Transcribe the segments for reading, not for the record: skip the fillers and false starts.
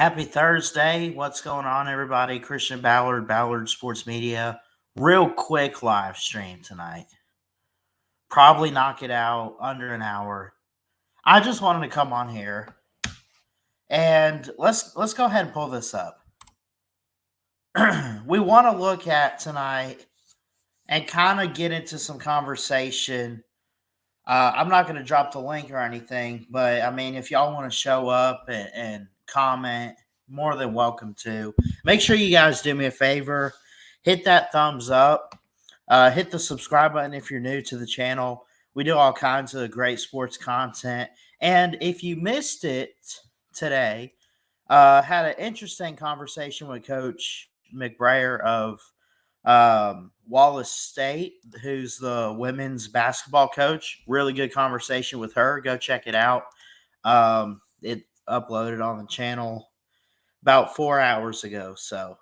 Happy Thursday. What's going on, everybody? Christian Ballard, Ballard Sports Media. Real quick live stream tonight. Probably knock it out under an hour. I just wanted to come on here and let's go ahead and pull this up. We want to look at tonight and kind of get into some conversation. I'm not going to drop the link or anything, but I mean, if y'all want to show up and comment, more than welcome to. Make sure you guys do me a favor. Hit that thumbs up. Hit the subscribe button if you're new to the channel. We do all kinds of great sports content. And if you missed it today, had an interesting conversation with Coach McBrayer of Wallace State, who's the women's basketball coach. Really good conversation with her. Go check it out. It uploaded on the channel about 4 hours ago. So,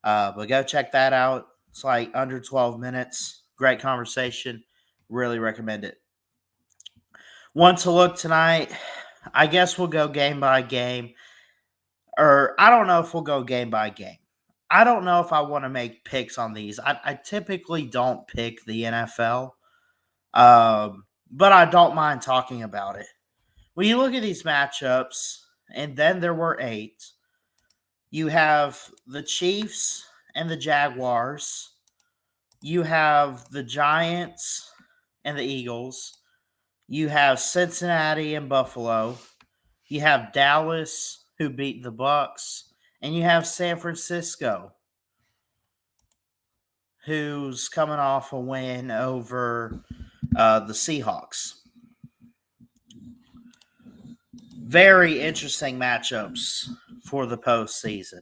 but go check that out. It's like under 12 minutes. Great conversation. Really recommend it. Want to look tonight? I guess we'll go game by game. Or I don't know if we'll go game by game. I don't know if I want to make picks on these. I typically don't pick the NFL, but I don't mind talking about it. When you look at these matchups, and then there were 8, you have the Chiefs and the Jaguars. You have the Giants and the Eagles. You have Cincinnati and Buffalo. You have Dallas, who beat the Bucks. And you have San Francisco, who's coming off a win over the Seahawks. Very interesting matchups for the postseason.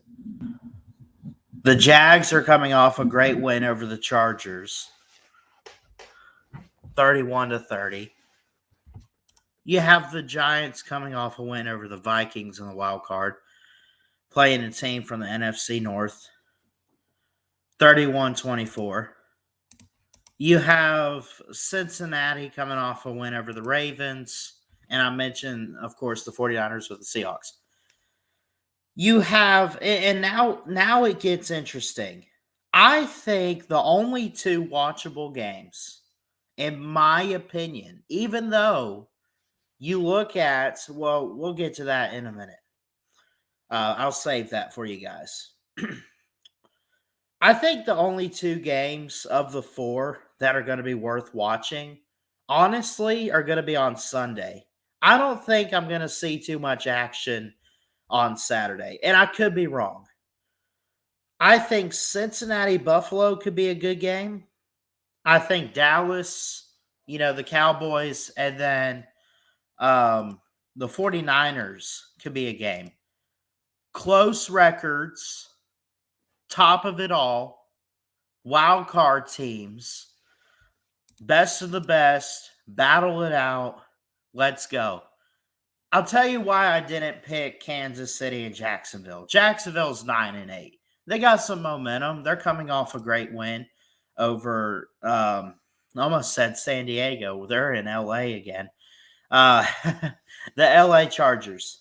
The Jags are coming off a great win over the Chargers, 31-30. You have the Giants coming off a win over the Vikings in the wild card, playing a team from the NFC North, 31-24. You have Cincinnati coming off a win over the Ravens, and I mentioned, of course, the 49ers with the Seahawks. You have, and now it gets interesting. I think the only 2 watchable games, in my opinion, even though you look at, well, we'll get to that in a minute. I'll save that for you guys. I think the only 2 games of the 4 that are going to be worth watching, honestly, are going to be on Sunday. I don't think I'm going to see too much action on Saturday, and I could be wrong. I think Cincinnati-Buffalo could be a good game. I think Dallas, the Cowboys, and then the 49ers could be a game. Close records, top of it all, wild card teams, best of the best, battle it out, let's go. I'll tell you why I didn't pick Kansas City and Jacksonville. Jacksonville's 9-8. They got some momentum. They're coming off a great win over, almost said San Diego. They're in LA again. The LA Chargers.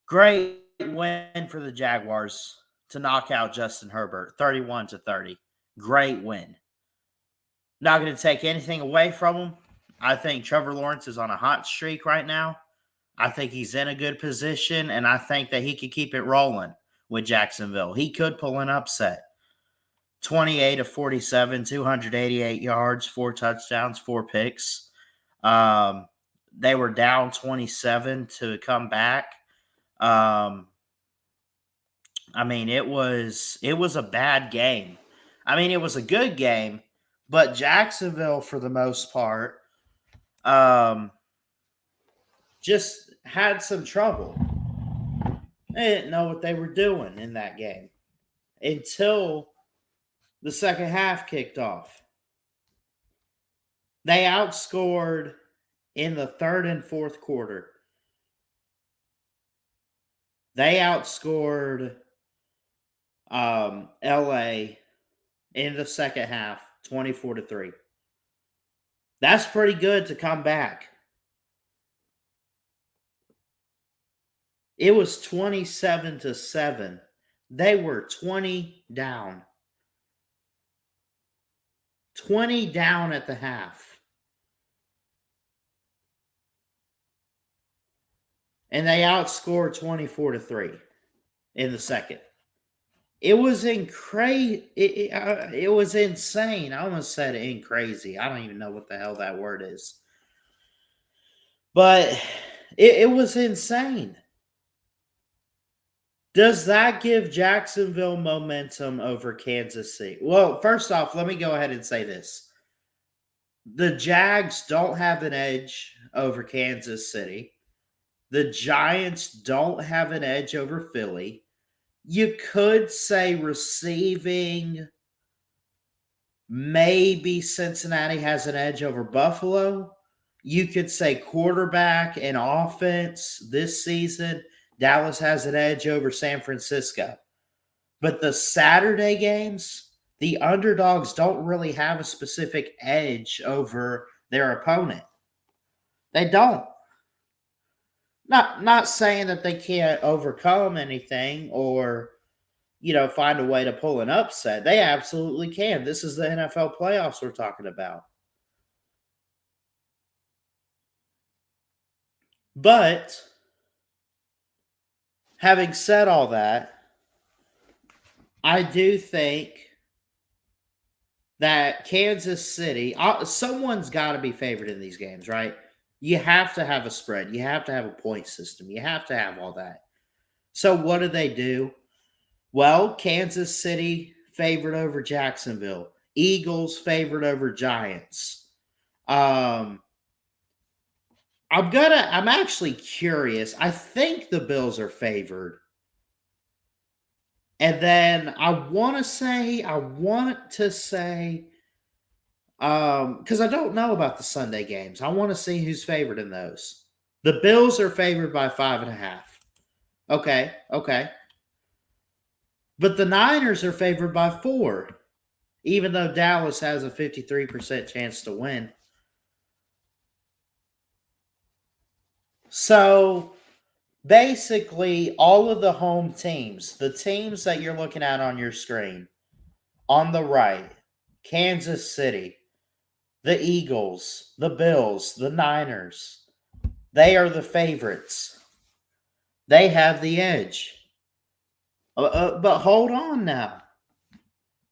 Great win for the Jaguars to knock out Justin Herbert, 31-30. Great win. Not going to take anything away from him. I think Trevor Lawrence is on a hot streak right now. I think he's in a good position, and I think that he could keep it rolling with Jacksonville. He could pull an upset. 28-47, 288 yards, 4 touchdowns, 4 picks. They were down 27 to come back. I mean, it was a bad game. I mean, it was a good game, but Jacksonville, for the most part, just had some trouble. They didn't know what they were doing in that game until the second half kicked off. They outscored in the third and fourth quarter. They outscored LA in the second half 24-3. That's pretty good to come back. It was 27-7. They were 20 down. 20 down at the half. And they outscored 24-3 in the second. It was it was insane. I almost said crazy. I don't even know what the hell that word is. But it was insane. Does that give Jacksonville momentum over Kansas City? Well, first off, let me go ahead and say this. The Jags don't have an edge over Kansas City. The Giants don't have an edge over Philly. You could say receiving, maybe Cincinnati has an edge over Buffalo. You could say quarterback and offense this season, Dallas has an edge over San Francisco. But the Saturday games, the underdogs don't really have a specific edge over their opponent. They don't. Not saying that they can't overcome anything or, find a way to pull an upset. They absolutely can. This is the NFL playoffs we're talking about. But having said all that, I do think that Kansas City, someone's got to be favored in these games, right? You have to have a spread. You have to have a point system. You have to have all that. So what do? Well, Kansas City favored over Jacksonville. Eagles favored over Giants. I'm actually curious. I think the Bills are favored. And then I want to say, because I don't know about the Sunday games. I want to see who's favored in those. The Bills are favored by 5.5. Okay. But the Niners are favored by 4, even though Dallas has a 53% chance to win. So basically, all of the home teams, the teams that you're looking at on your screen, on the right, Kansas City, the Eagles, the Bills, the Niners, they are the favorites. They have the edge. But hold on now.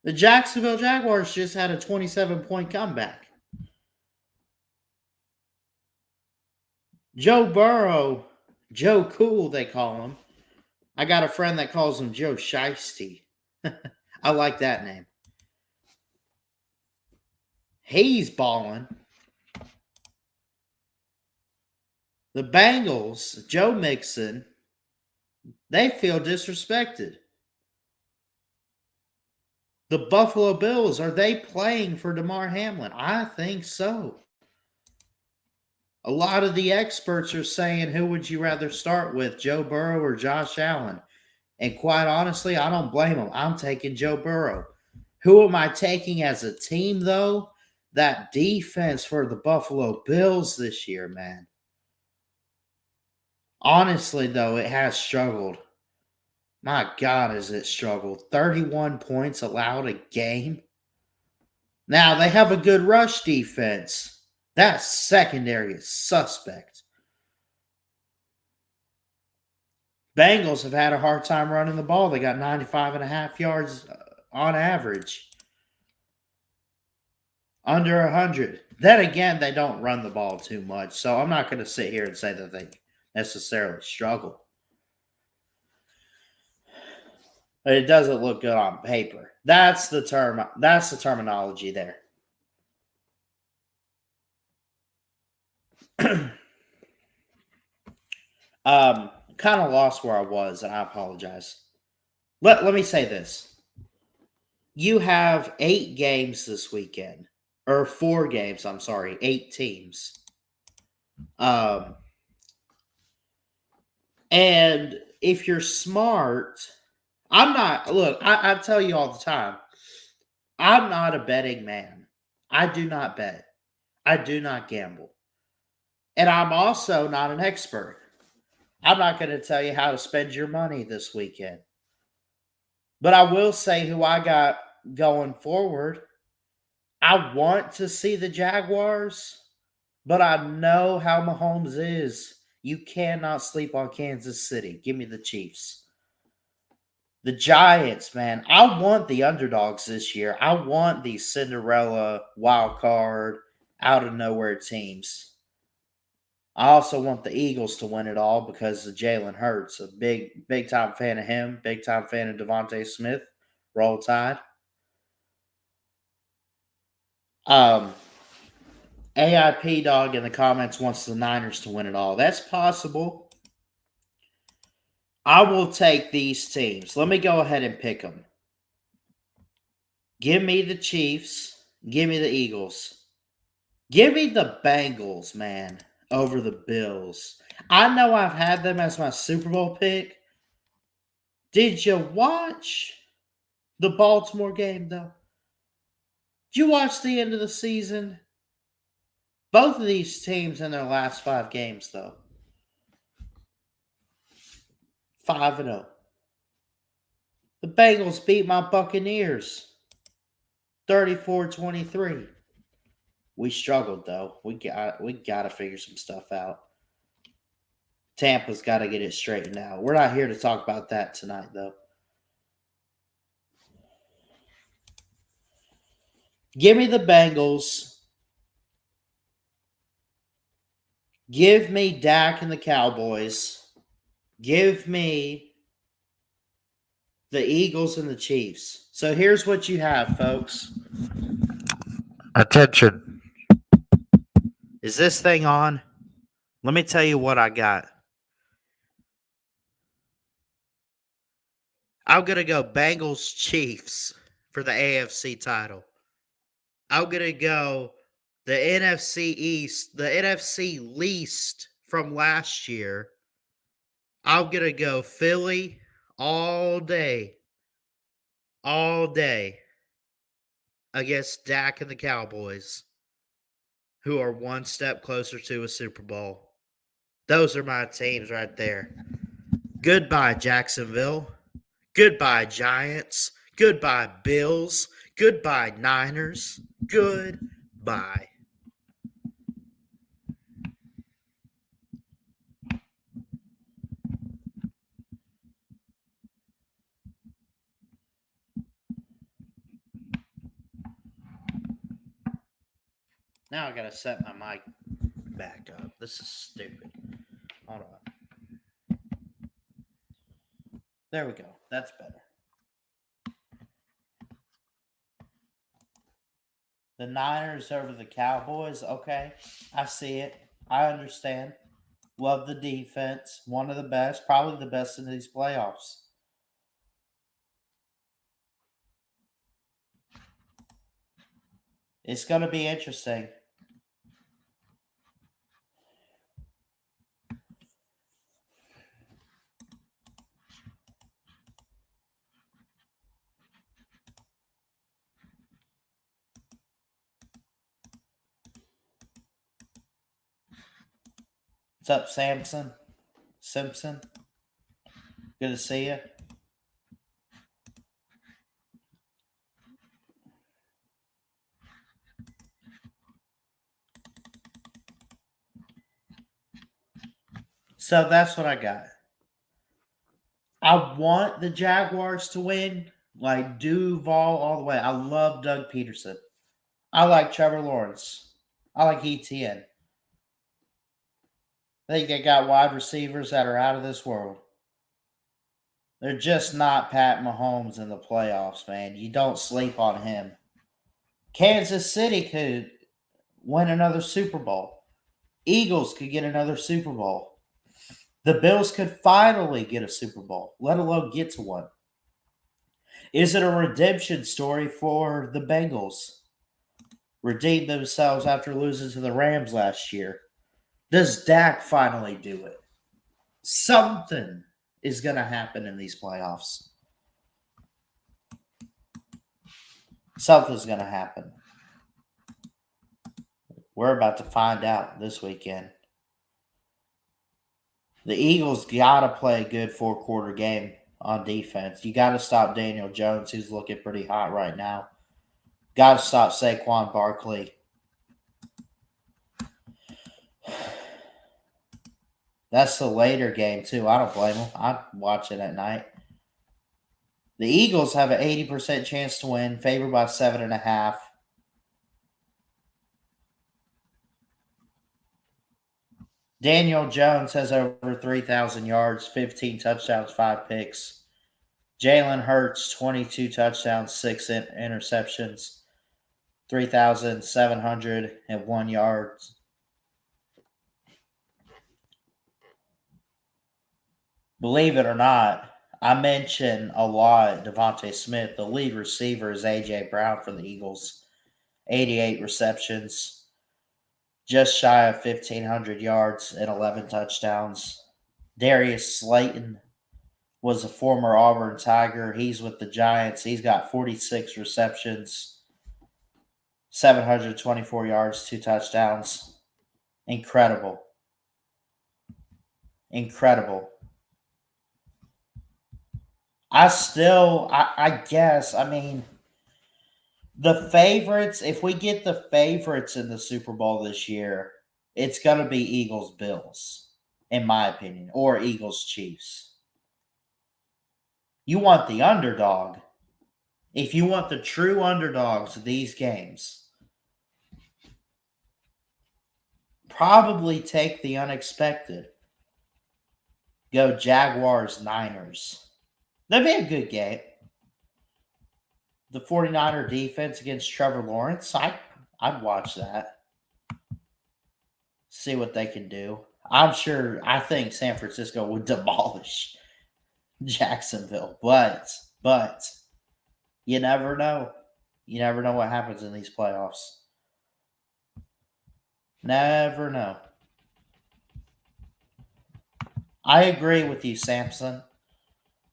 The Jacksonville Jaguars just had a 27-point comeback. Joe Burrow, Joe Cool, they call him. I got a friend that calls him Joe Shiesty. I like that name. He's balling. The Bengals, Joe Mixon, they feel disrespected. The Buffalo Bills, are they playing for Damar Hamlin? I think so. A lot of the experts are saying, who would you rather start with, Joe Burrow or Josh Allen? And quite honestly, I don't blame them. I'm taking Joe Burrow. Who am I taking as a team, though? That defense for the Buffalo Bills this year, man. Honestly, though, it has struggled. My God, has it struggled. 31 points allowed a game. Now, they have a good rush defense. That secondary is suspect. Bengals have had a hard time running the ball. They got 95.5 yards on average. Under 100. Then again, they don't run the ball too much. So I'm not going to sit here and say that they necessarily struggle. But it doesn't look good on paper. That's the terminology there. Kind of lost where I was, and I apologize. Let me say this. You have 8 games this weekend. Or 4 games, I'm sorry. 8 teams. And if you're smart, I tell you all the time, I'm not a betting man. I do not bet. I do not gamble. And I'm also not an expert. I'm not going to tell you how to spend your money this weekend. But I will say who I got going forward. I want to see the Jaguars, but I know how Mahomes is. You cannot sleep on Kansas City. Give me the Chiefs. The Giants, man. I want the underdogs this year. I want these Cinderella wild card out of nowhere teams. I also want the Eagles to win it all because of Jalen Hurts. A big time fan of him. Big time fan of Devontae Smith. Roll Tide. Um, AIP Dog in the comments wants the Niners to win it all. That's possible. I will take these teams. Let me go ahead and pick them. Give me the Chiefs. Give me the Eagles. Give me the Bengals, man, over the Bills. I know I've had them as my Super Bowl pick. Did you watch the Baltimore game, though? Did you watch the end of the season? Both of these teams in their last 5 games, though. 5-0. The Bengals beat my Buccaneers 34-23. We struggled, though. We got to figure some stuff out. Tampa's got to get it straightened out. We're not here to talk about that tonight, though. Give me the Bengals. Give me Dak and the Cowboys. Give me the Eagles and the Chiefs. So here's what you have, folks. Attention. Is this thing on? Let me tell you what I got. I'm going to go Bengals Chiefs for the AFC title. I'm going to go the NFC East, the NFC least from last year. I'm going to go Philly all day against Dak and the Cowboys, who are one step closer to a Super Bowl. Those are my teams right there. Goodbye, Jacksonville. Goodbye, Giants. Goodbye, Bills. Goodbye, Niners. Goodbye. Now I gotta set my mic back up. This is stupid. Hold on. There we go. That's better. The Niners over the Cowboys. Okay. I see it. I understand. Love the defense. One of the best. Probably the best in these playoffs. It's going to be interesting. What's up, Samson? Simpson? Good to see you. So that's what I got. I want the Jaguars to win. Like Duval all the way. I love Doug Peterson. I like Trevor Lawrence. I like ETN. I think they got wide receivers that are out of this world. They're just not Pat Mahomes in the playoffs, man. You don't sleep on him. Kansas City could win another Super Bowl. Eagles could get another Super Bowl. The Bills could finally get a Super Bowl, let alone get to one. Is it a redemption story for the Bengals? Redeemed themselves after losing to the Rams last year. Does Dak finally do it? Something is going to happen in these playoffs. Something's going to happen. We're about to find out this weekend. The Eagles got to play a good four-quarter game on defense. You got to stop Daniel Jones, who's looking pretty hot right now. Got to stop Saquon Barkley. That's the later game, too. I don't blame them. I'd watch it at night. The Eagles have an 80% chance to win, favored by 7.5. Daniel Jones has over 3,000 yards, 15 touchdowns, 5 picks. Jalen Hurts, 22 touchdowns, 6 interceptions, 3,701 yards. Believe it or not, I mention a lot Devontae Smith. The lead receiver is A.J. Brown for the Eagles. 88 receptions, just shy of 1,500 yards and 11 touchdowns. Darius Slayton was a former Auburn Tiger. He's with the Giants. He's got 46 receptions, 724 yards, 2 touchdowns. Incredible. Incredible. I guess, I mean, the favorites, if we get the favorites in the Super Bowl this year, it's going to be Eagles Bills, in my opinion, or Eagles Chiefs. You want the underdog. If you want the true underdogs of these games, probably take the unexpected. Go Jaguars Niners. That'd be a good game. The 49er defense against Trevor Lawrence, I'd watch that. See what they can do. I think San Francisco would demolish Jacksonville, but you never know. You never know what happens in these playoffs. Never know. I agree with you, Samson.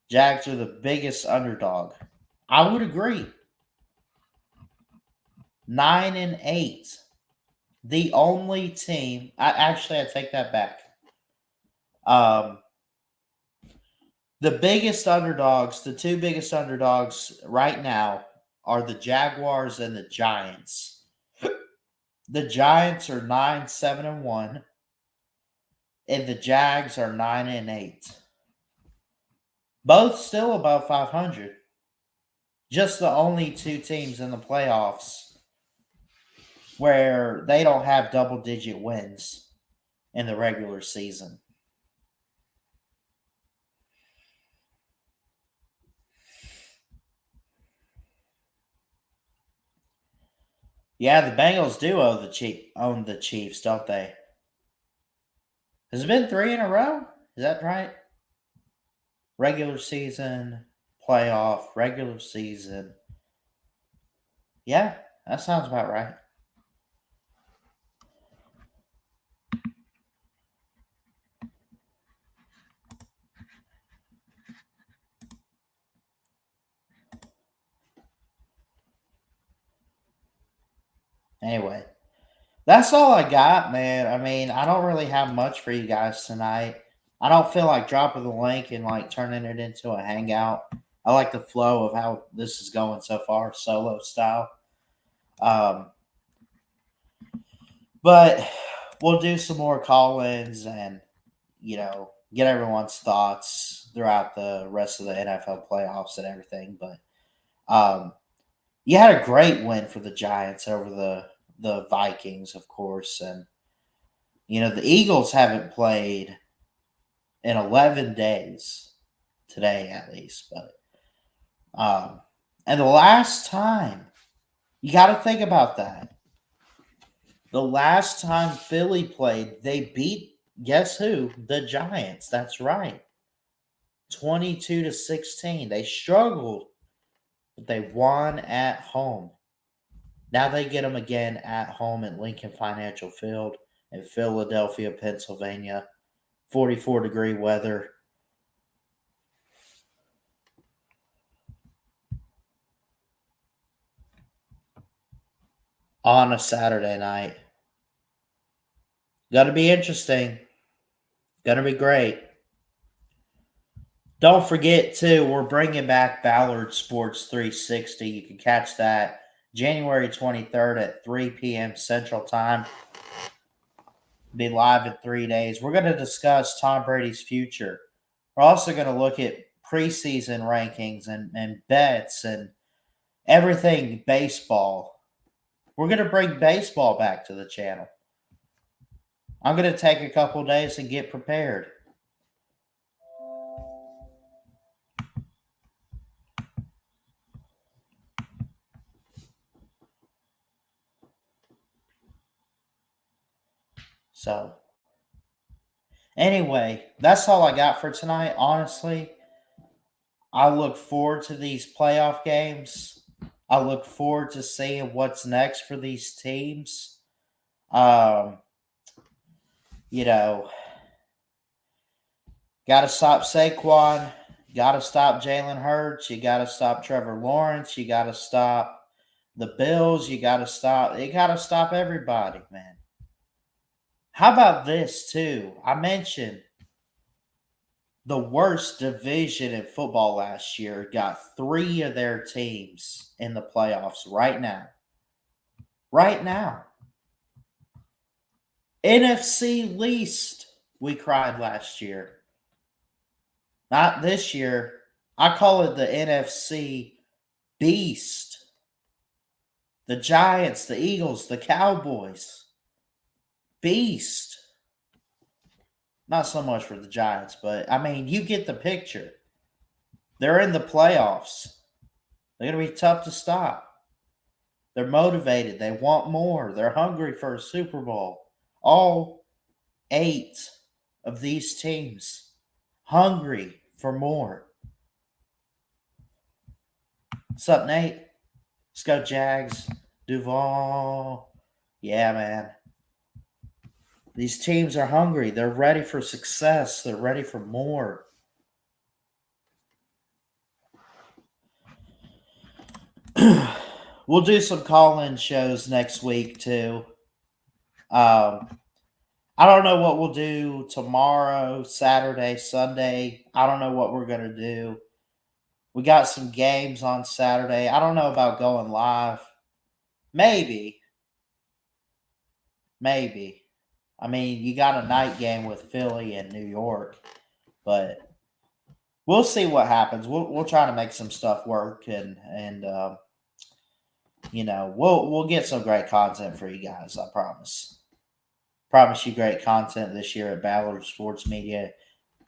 Jags are the biggest underdog. I would agree. 9-8. The only team. I take that back. The biggest underdogs, the two biggest underdogs right now are the Jaguars and the Giants. The Giants are 9-7-1, and the Jags are 9-8. Both still above 500. Just the only two teams in the playoffs where they don't have double-digit wins in the regular season. Yeah, the Bengals do own the Chiefs, don't they? Has it been 3 in a row? Is that right? Regular season, playoff, regular season. Yeah, that sounds about right. Anyway, that's all I got, man. I mean, I don't really have much for you guys tonight. I don't feel like dropping the link and like turning it into a hangout. I like the flow of how this is going so far, solo style. But we'll do some more call-ins and get everyone's thoughts throughout the rest of the NFL playoffs and everything. But you had a great win for the Giants over the Vikings, of course, and the Eagles haven't played in 11 days today, at least. But and the last time, you got to think about that. The last time Philly played, they beat, guess who? The Giants. That's right. 22-16. They struggled, but they won at home. Now they get them again at home at Lincoln Financial Field in Philadelphia, Pennsylvania. 44-degree weather. On a Saturday night. Gonna be interesting. Gonna be great. Don't forget, too, we're bringing back Ballard Sports 360. You can catch that January 23rd at 3 p.m. Central Time. Be live in 3 days. We're going to discuss Tom Brady's future. We're also going to look at preseason rankings and bets and everything baseball. We're going to bring baseball back to the channel. I'm going to take a couple days and get prepared. So, anyway, that's all I got for tonight. Honestly, I look forward to these playoff games. I look forward to seeing what's next for these teams. Um, you know, got to stop Saquon. Got to stop Jalen Hurts. You got to stop Trevor Lawrence. You got to stop the Bills. You got to stop. You got to stop everybody, man. How about this too? I mentioned the worst division in football last year got 3 of their teams in the playoffs right now. Right now. NFC least, we cried last year. Not this year. I call it the NFC beast. The Giants, the Eagles, the Cowboys. Beast. Not so much for the Giants, but I mean, you get the picture. They're in the playoffs. They're going to be tough to stop. They're motivated. They want more. They're hungry for a Super Bowl. All 8 of these teams hungry for more. What's up, Nate? Let's go, Jags. Duval. Yeah, man. These teams are hungry. They're ready for success. They're ready for more. We'll do some call-in shows next week, too. I don't know what we'll do tomorrow, Saturday, Sunday. I don't know what we're going to do. We got some games on Saturday. I don't know about going live. Maybe. I mean, you got a night game with Philly and New York, but we'll see what happens. We'll try to make some stuff work, and we'll get some great content for you guys. I promise. Promise you great content this year at Ballard Sports Media,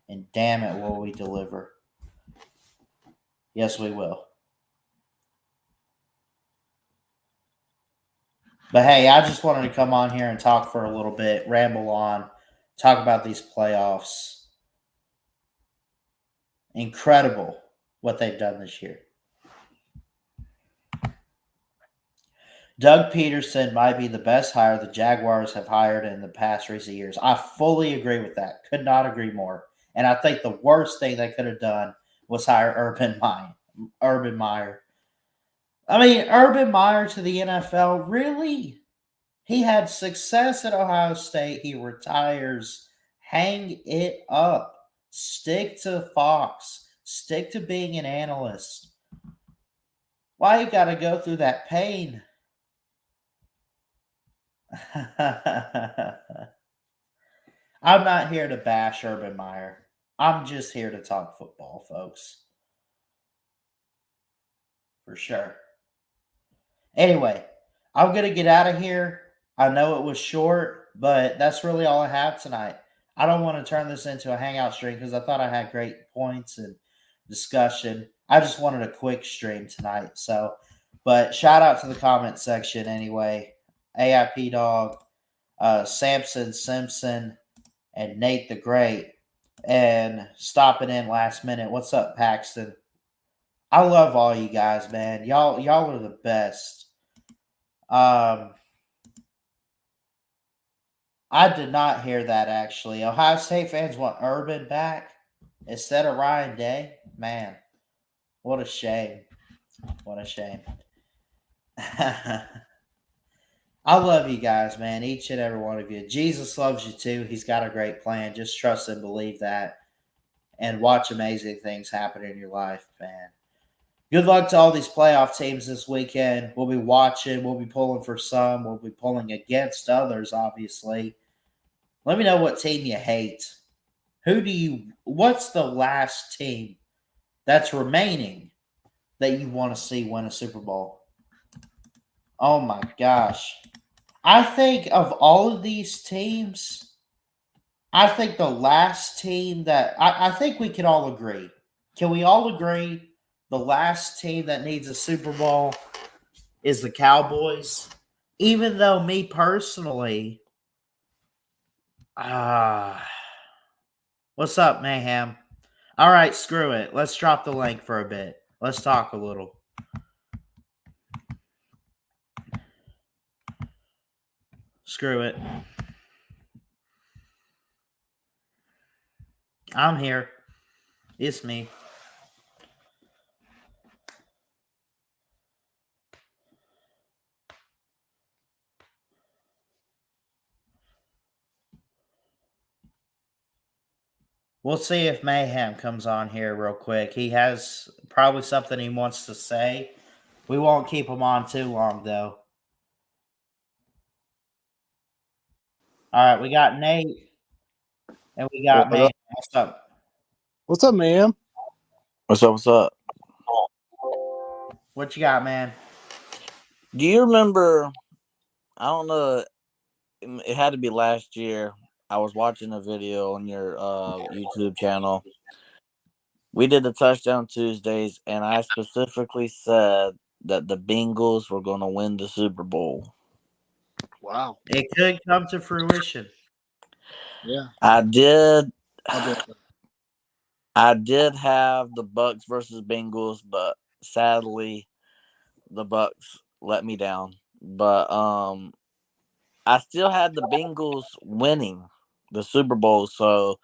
and damn it, will we deliver? Yes, we will. But hey, I just wanted to come on here and talk for a little bit, ramble on, talk about these playoffs. Incredible what they've done this year. Doug Peterson might be the best hire the Jaguars have hired in the past recent years. I fully agree with that. Could not agree more. And I think the worst thing they could have done was hire Urban Meyer. I mean, Urban Meyer to the NFL, really? He had success at Ohio State. He retires. Hang it up. Stick to Fox. Stick to being an analyst. Why you got to go through that pain? I'm not here to bash Urban Meyer. I'm just here to talk football, folks. For sure. Anyway, I'm going to get out of here. I know it was short, but that's really all I have tonight. I don't want to turn this into a hangout stream because I thought I had great points and discussion. I just wanted a quick stream tonight. But shout out to the comment section anyway. AIP Dog, Samson Simpson, and Nate the Great, and stopping in last minute. What's up, Paxton? I love all you guys, man. Y'all are the best. I did not hear that actually. Ohio State fans want Urban back instead of Ryan Day. Man, what a shame. What a shame. I love you guys, man. Each and every one of you. Jesus loves you too. He's got a great plan. Just trust and believe that. and watch amazing things happen in your life, man. Good luck to all these playoff teams this weekend. We'll be watching. We'll be pulling for some. We'll be pulling against others, obviously. Let me know what team you hate. What's the last team that's remaining that you want to see win a Super Bowl? Oh my gosh. I think of all of these teams, I think the last team that I think we can all agree. Can we all agree the last team that needs a Super Bowl is the Cowboys? Even though me personally, what's up, Mayhem? All right, screw it. Let's drop the link for a bit. Let's talk a little. Screw it. I'm here. It's me. We'll see if Mayhem comes on here real quick. He has probably something he wants to say. We won't keep him on too long, though. All right, we got Nate and we got Mayhem. What's up? What's up, man? What's up? What's up? What you got, man? Do you remember? I don't know. It had to be last year. I was watching a video on your YouTube channel. We did the Touchdown Tuesdays, and I specifically said that the Bengals were going to win the Super Bowl. Wow. It could come to fruition. Yeah. I did. I did have the Bucks versus Bengals, but sadly, the Bucks let me down. But I still had the Bengals winning the Super Bowl. So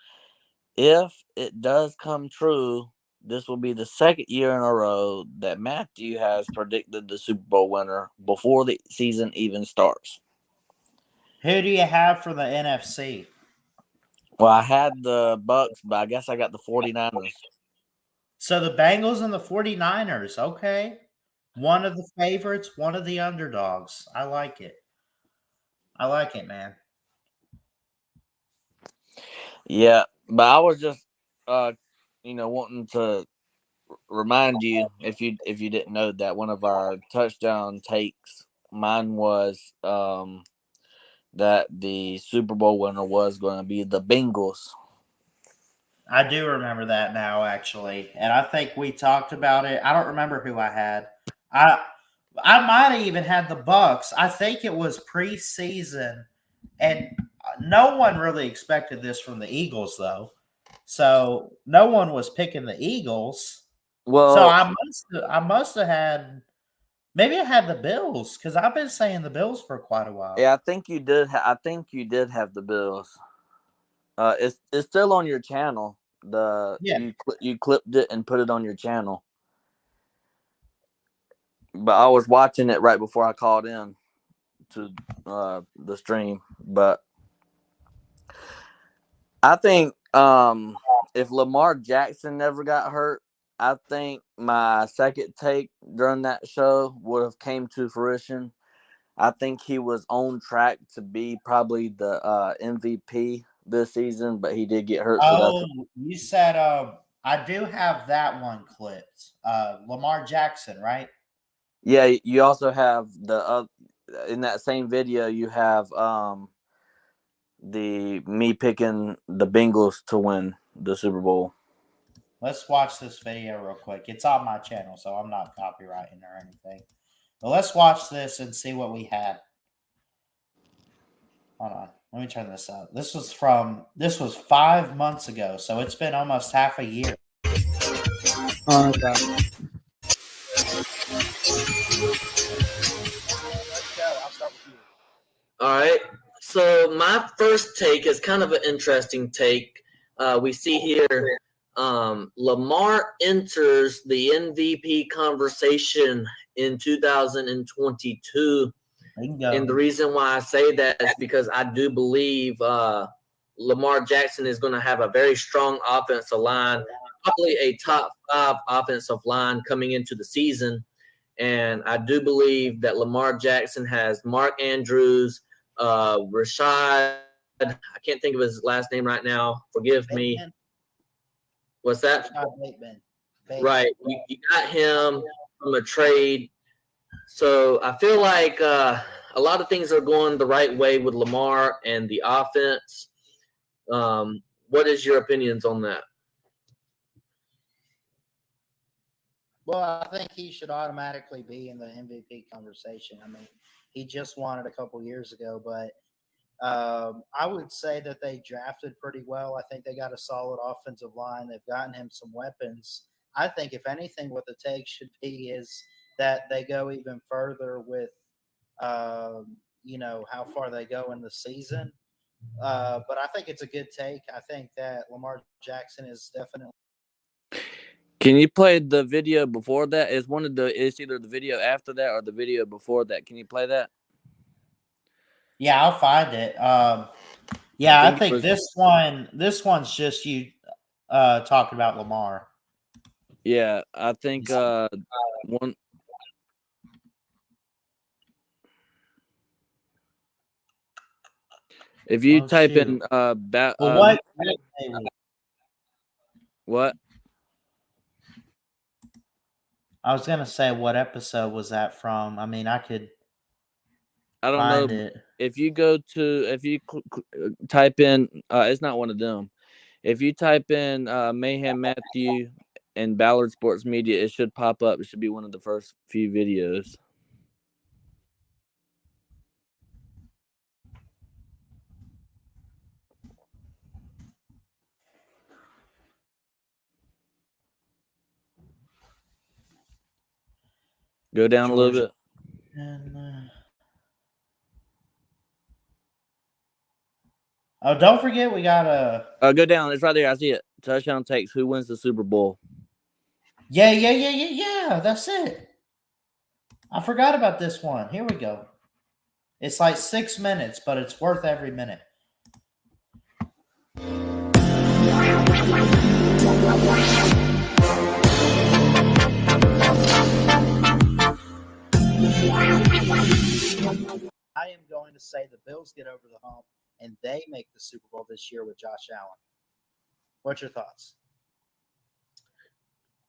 if it does come true, this will be the second year in a row that Matthew has predicted the Super Bowl winner before the season even starts. Who do you have for the NFC? Well, I had the Bucks, but I guess I got the 49ers. So the Bengals and the 49ers. Okay. One of the favorites, one of the underdogs. I like it. I like it, man. Yeah, but I was just wanting to remind you if you didn't know that one of our touchdown takes, mine was that the Super Bowl winner was going to be the Bengals. I do remember that now, actually, and I think we talked about it. I don't remember who I had. I might have even had the Bucks. I think it was preseason, and no one really expected this from the Eagles, though. So no one was picking the Eagles. Well, so I must have had. Maybe I had the Bills because I've been saying the Bills for quite a while. yeah, I think you did. I think you did have the Bills. It's still on your channel. You clipped it and put it on your channel. But I was watching it right before I called in to the stream. But I think if Lamar Jackson never got hurt, I think my second take during that show would have came to fruition. I think he was on track to be probably the MVP this season, but he did get hurt. Oh, you said I do have that one clipped. Lamar Jackson, right? Yeah, you also have the in that same video you have me picking the Bengals to win the Super Bowl. Let's watch this video real quick. It's on my channel, so I'm not copyrighting or anything. But let's watch this and see what we had. Hold on. Let me turn this up. This was 5 months ago, so it's been almost half a year. Oh, okay. All right. So my first take is kind of an interesting take. We see here Lamar enters the MVP conversation in 2022. Bingo. And the reason why I say that is because I do believe Lamar Jackson is going to have a very strong offensive line, probably a top 5 offensive line coming into the season. And I do believe that Lamar Jackson has Mark Andrews, Rashad. I can't think of his last name right now. Forgive me. Bateman. What's that? Rashad Bateman. Right. You got him from a trade. So I feel like a lot of things are going the right way with Lamar and the offense. What is your opinions on that? Well, I think he should automatically be in the MVP conversation. I mean, he just won it a couple years ago, but I would say that they drafted pretty well. I think they got a solid offensive line. They've gotten him some weapons. I think, if anything, what the take should be is that they go even further with, how far they go in the season. But I think it's a good take. I think that Lamar Jackson is definitely. Can you play the video before that? It's either the video after that or the video before that. Can you play that? Yeah, I'll find it. I think this one's just you talking about Lamar. Yeah, I think one. If you type in what? I was gonna say, what episode was that from? I mean, I don't know. It. If you type in, it's not one of them. If you type in Mayhem Matthew and Ballard Sports Media, it should pop up. It should be one of the first few videos. Go down a little bit. And, don't forget we got a. Go down. It's right there. I see it. Touchdown takes. Who wins the Super Bowl? Yeah. That's it. I forgot about this one. Here we go. It's like 6 minutes, but it's worth every minute. I am going to say the Bills get over the hump and they make the Super Bowl this year with Josh Allen. What's your thoughts?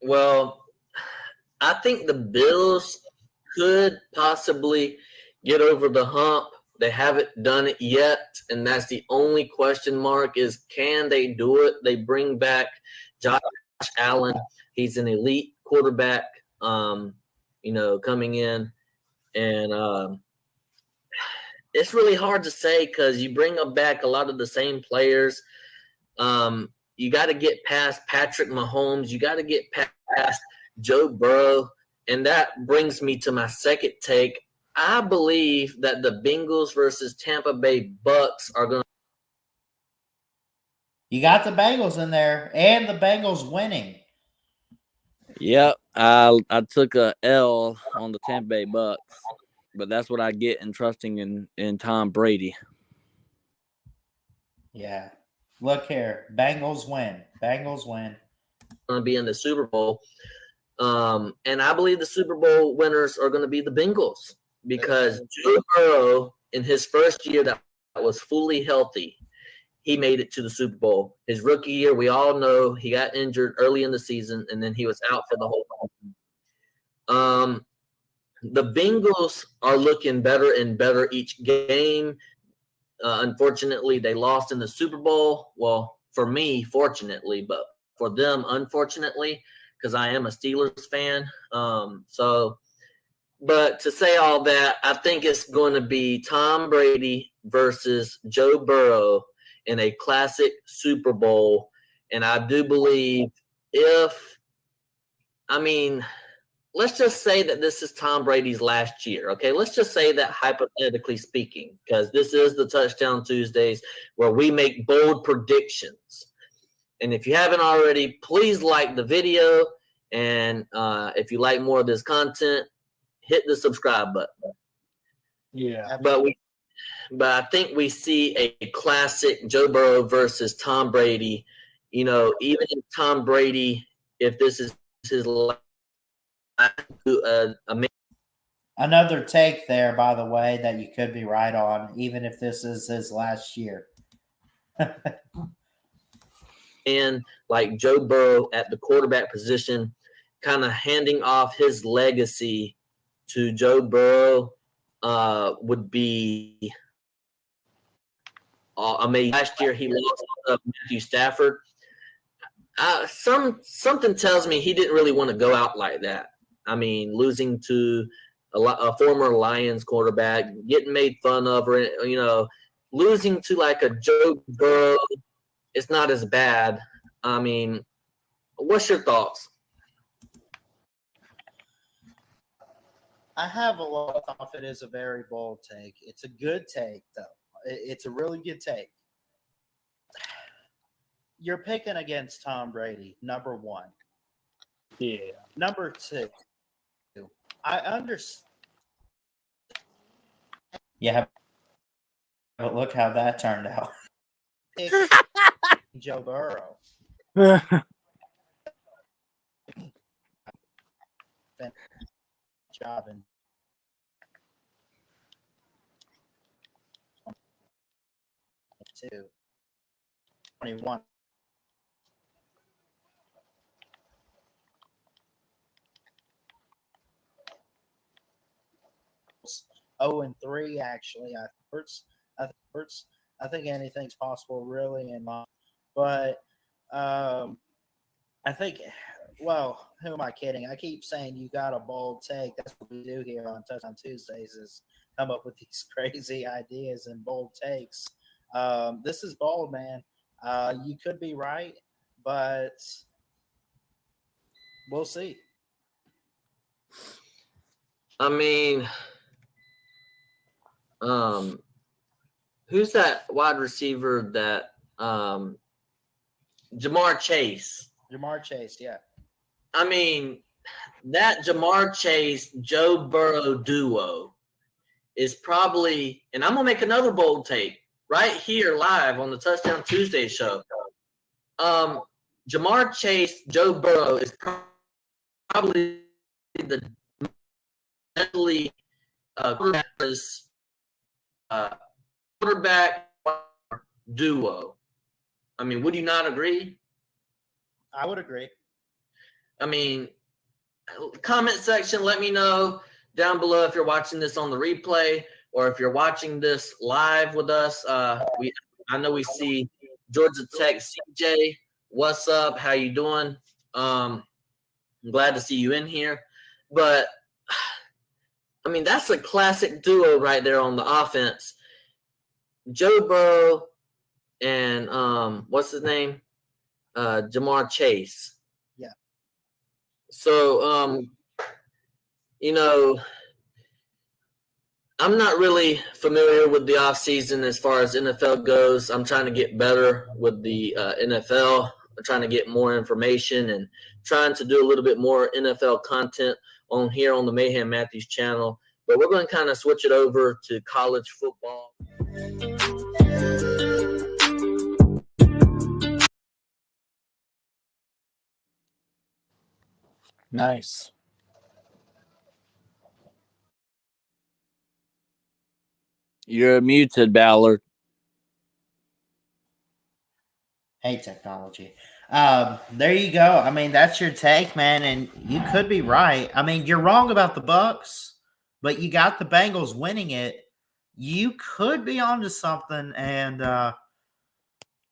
Well, I think the Bills could possibly get over the hump. They haven't done it yet, and that's the only question mark is, can they do it? They bring back Josh Allen. He's an elite quarterback, coming in. And it's really hard to say because you bring back a lot of the same players. You got to get past Patrick Mahomes. You got to get past Joe Burrow. And that brings me to my second take. I believe that the Bengals versus Tampa Bay Bucks are going to. You got the Bengals in there, and the Bengals winning. Yep, I took a L on the Tampa Bay Bucks, but that's what I get in trusting in Tom Brady. Yeah. Look here. Bengals win. Going to be in the Super Bowl. And I believe the Super Bowl winners are going to be the Bengals because Joe Burrow, in his first year that was fully healthy, he made it to the Super Bowl. His rookie year, we all know he got injured early in the season, and then he was out for the whole season. The Bengals are looking better and better each game. Unfortunately, they lost in the Super Bowl. Well, for me, fortunately, but for them, unfortunately, because I am a Steelers fan. But to say all that, I think it's going to be Tom Brady versus Joe Burrow in a classic Super Bowl. And I do believe let's just say that this is Tom Brady's last year, okay? Let's just say that hypothetically speaking, because this is the Touchdown Tuesdays where we make bold predictions. And if you haven't already, please like the video. And if you like more of this content, hit the subscribe button. Yeah. But but I think we see a classic Joe Burrow versus Tom Brady. You know, even if Tom Brady, if this is his last Another take there, by the way, that you could be right on, even if this is his last year. man like Joe Burrow at the quarterback position, kind of handing off his legacy to Joe Burrow would be amazing. Last year he lost Matthew Stafford. Something tells me he didn't really want to go out like that. I mean, losing to a former Lions quarterback, getting made fun of, or losing to like a Joe Burrow, it's not as bad. I mean, what's your thoughts? I have a lot of thought. It is a very bold take. It's a good take, though. It's a really good take. You're picking against Tom Brady, number one. Yeah. Number two, I understand. Yeah, but look how that turned out. Pick Joe Burrow. Job in 21. Oh, and 3 actually. I think anything's possible, really, in life. But I think. Well, who am I kidding? I keep saying you got a bold take. That's what we do here on Touchdown Tuesdays: is come up with these crazy ideas and bold takes. This is bold, man. You could be right, but we'll see. I mean, who's that wide receiver that Jamar Chase? Jamar Chase, yeah. I mean, that Jamar Chase Joe Burrow duo is probably, and I'm gonna make another bold take right here live on the Touchdown Tuesday show. Jamar Chase Joe Burrow is probably the mentally quarterback duo. I mean, would you not agree? I would agree. I mean, comment section, let me know down below if you're watching this on the replay or if you're watching this live with us. I know we see Georgia Tech CJ. What's up? How you doing? I'm glad to see you in here. But I mean, that's a classic duo right there on the offense. Joe Burrow and what's his name? Jamar Chase. Yeah. So I'm not really familiar with the offseason as far as NFL goes. I'm trying to get better with the NFL. I'm trying to get more information and trying to do a little bit more NFL content on here on the Mayhem Matthews channel. But we're going to kind of switch it over to college football. Nice. You're muted, Ballard. Hey, technology. There you go. I mean, that's your take, man, and you could be right. I mean, you're wrong about the Bucks, but you got the Bengals winning it. You could be onto something, and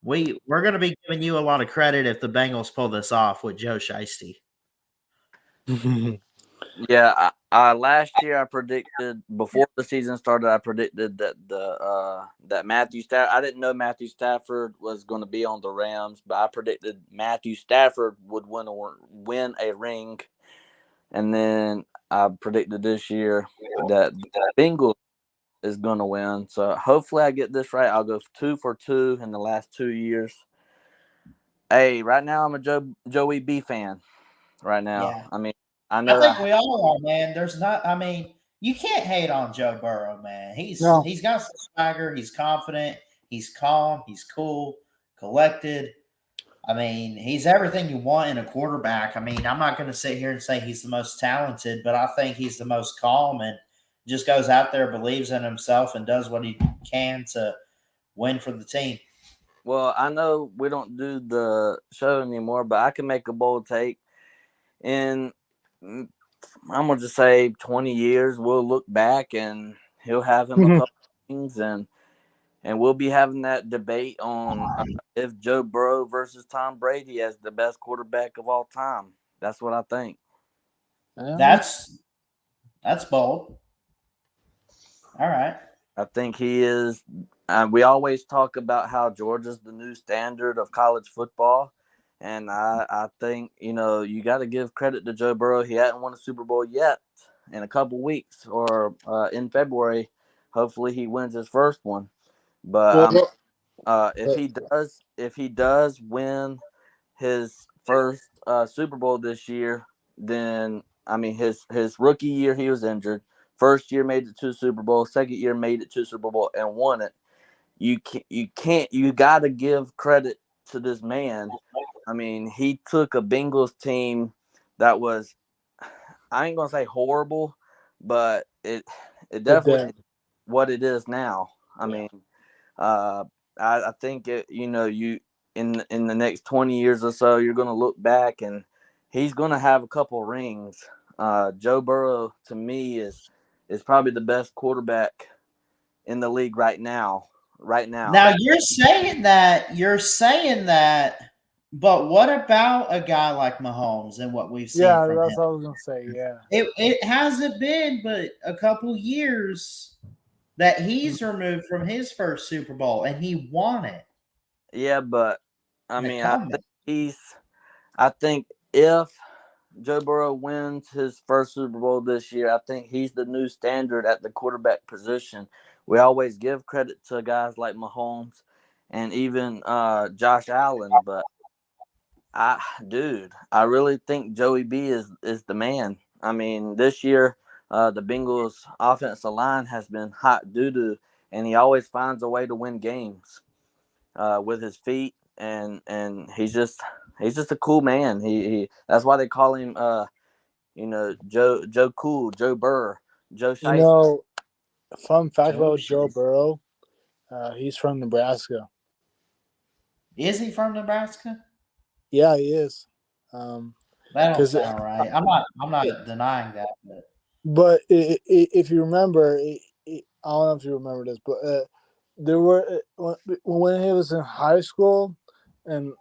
we're going to be giving you a lot of credit if the Bengals pull this off with Joe Shiesty. Yeah, last year I predicted before the season started. I predicted that that Matthew Stafford. I didn't know Matthew Stafford was going to be on the Rams, but I predicted Matthew Stafford would win a ring, and then I predicted this year that the Bengals is going to win. So hopefully I get this right. I'll go 2 for 2 in the last 2 years. Hey, right now I'm a Joey B fan. Right now, Yeah. I mean, I think we all are, man. There's not. I mean, You can't hate on Joe Burrow, man. He's No. got some swagger. He's confident. He's calm. He's cool, collected. I mean, he's everything you want in a quarterback. I mean, I'm not going to sit here and say he's the most talented, but I think he's the most calm and just goes out there, believes in himself, and does what he can to win for the team. Well, I know we don't do the show anymore, but I can make a bold take. And I'm going to just say 20 years, we'll look back and he'll have him a couple things, and we'll be having that debate on if Joe Burrow versus Tom Brady as the best quarterback of all time. That's what I think. That's bold. All right. I think he is. We always talk about how Georgia's the new standard of college football. And I think, you got to give credit to Joe Burrow. He hadn't won a Super Bowl yet. In a couple weeks or in February, hopefully he wins his first one. But if he does win his first Super Bowl this year, then his rookie year he was injured. First year made it to the Super Bowl. Second year made it to Super Bowl and won it. You got to give credit to this man. I mean, he took a Bengals team that was, I ain't gonna say horrible, but it definitely is what it is now. I mean, I think you in the next 20 years or so, you're gonna look back and he's gonna have a couple rings. Joe Burrow to me is probably the best quarterback in the league right now. Now you're saying that, but what about a guy like Mahomes and what we've seen from that's him? what I was gonna say. Yeah, It hasn't been but a couple years that he's removed from his first Super Bowl, and he won it. Yeah, but I And a mean, comeback. I think if Joe Burrow wins his first Super Bowl this year, I think he's the new standard at the quarterback position. We always give credit to guys like Mahomes and even Josh Allen, but I really think Joey B is the man. I mean, this year the Bengals offensive line has been hot doo-doo, and he always finds a way to win games with his feet, and he's just a cool man. He that's why they call him Joe Cool, Joe Burr, Joe Shiesty. Fun fact about Joe Burrow, he's from Nebraska. Is he from Nebraska? Yeah, he is. That don't sound right. I'm not denying that, but if you remember, I don't know if you remember this, but there were when he was in high school, and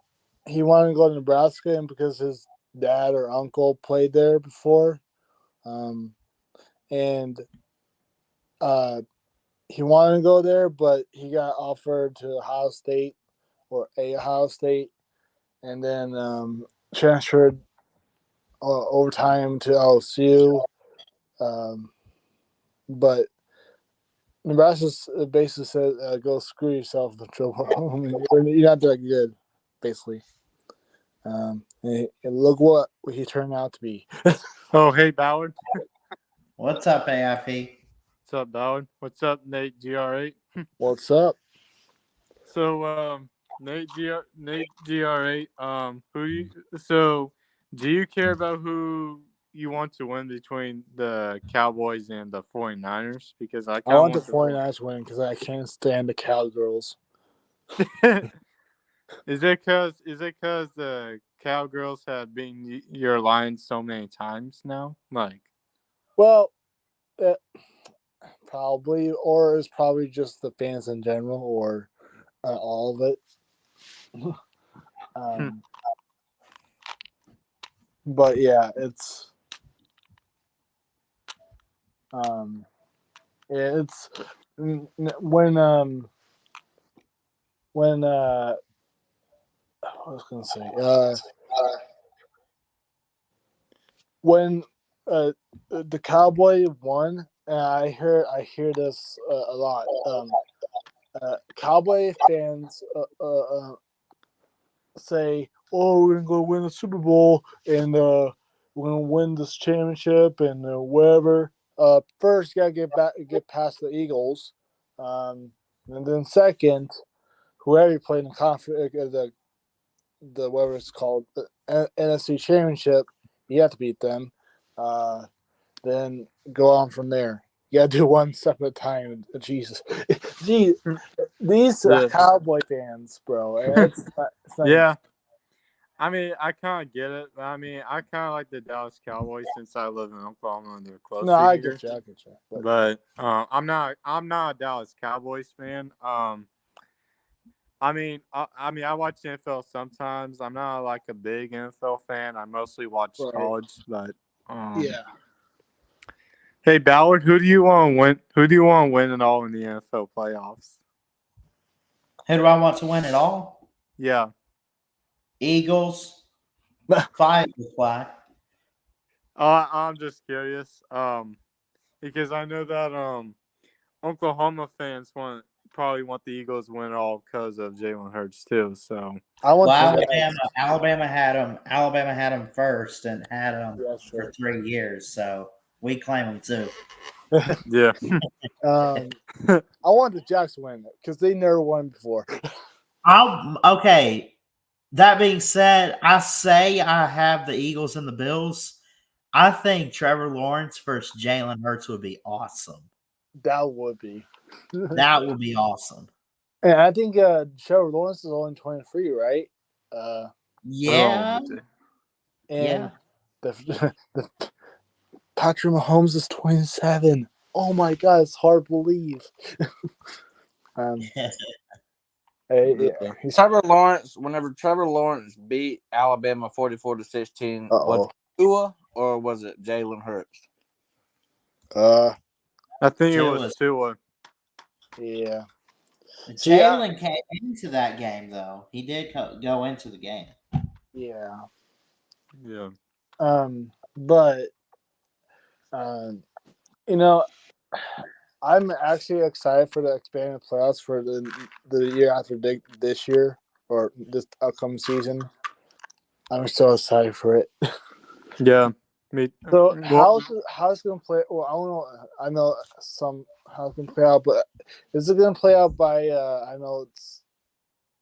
he wanted to go to Nebraska, and because his dad or uncle played there before, and he wanted to go there, but he got offered to Ohio State, and then transferred overtime to LSU. But Nebraska basically said, "Go screw yourself, Joe Burrow. I mean, you're not that good, basically." And look what he turned out to be. Oh, hey, Ballard. What's up, AIP? What's up, Ballard? What's up, Nate GR8? What's up? So, Nate GR8. So, do you care about who you want to win between the Cowboys and the 49ers? Because I want the 49ers to win because I can't stand the Cowgirls. Is it because the Cowgirls have beaten your Lions so many times now? Well, probably, or it's probably just the fans in general, or all of it. But yeah, it's when I was gonna say when the Cowboy won, and I hear this a lot. Cowboy fans say, "Oh, we're gonna go win the Super Bowl, and we're gonna win this championship, and whatever." first you gotta get past the Eagles, and then second, whoever you play in the conference, the whatever it's called, the NFC Championship, you have to beat them. Then go on from there. You gotta do one step at a time. Jesus, Gee, these Yeah. Cowboy fans, bro. It's not Yeah. I mean, I kind of get it. But I mean, I kind of like the Dallas Cowboys since I live in Oklahoma and they're closer no, I here. get you. I get you. But I'm not a Dallas Cowboys fan. I mean, I watch the NFL sometimes. I'm not like a big NFL fan. I mostly watch Right. college. But Yeah. hey, Ballard, who do you want to win? Who do you want to win it all in the NFL playoffs? Who do I want to win it all? Yeah. Eagles. 5 is why. I'm just curious. Because I know that Oklahoma fans probably want the Eagles to win it all because of Jalen Hurts too. So I want Well, the Alabama had them. Alabama had them first and had them Yeah, for sure. 3 years. So we claim them too. yeah. I want the Jacks to win it because they never won before. Okay. That being said, I say I have the Eagles and the Bills. I think Trevor Lawrence versus Jalen Hurts would be awesome. That would be. That would be awesome. And I think Trevor Lawrence is only 23, right? Yeah. And Yeah. the Patrick Mahomes is 27. Oh my God, it's hard to believe. He's Trevor Lawrence. Whenever Trevor Lawrence beat Alabama 44-16, was it Tua or was it Jalen Hurts? I think it Tua. was Tua. Yeah. Jalen came into that game, though. He did go into the game. Yeah. Yeah. But you know, I'm actually excited for the expanded playoffs for the year after this year or this upcoming season. I'm so excited for it. Yeah. So how's it gonna play? Well, I don't know. I know how it's gonna play out, but is it gonna play out by? I know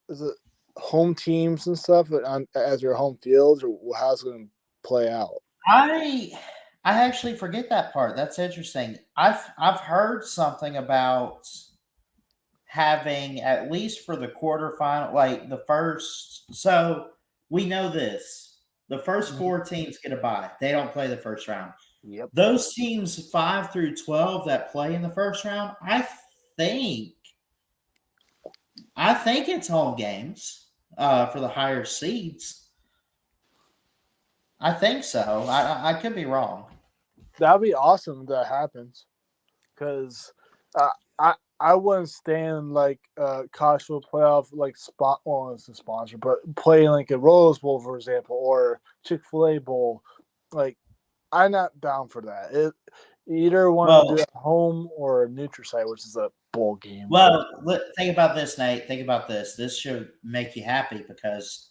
is it home teams and stuff as your home fields, or how's it gonna play out? I actually forget that part. That's interesting. I've heard something about having at least for the quarterfinal, like the first. So we know this. The first 4 teams get a bye. They don't play the first round. Yep. Those teams 5 through 12 that play in the first round, I think it's home games for the higher seeds. I think so. I could be wrong. That'd be awesome if that happens, because I wouldn't stand like college football playoff like spot. Well, it's a sponsor, but playing like a Rose Bowl, for example, or Chick-fil-A Bowl. Like, I'm not down for that. Either want to do it at home or a neutral site, which is a bowl game. Well, think about this, Nate. Think about this. This should make you happy because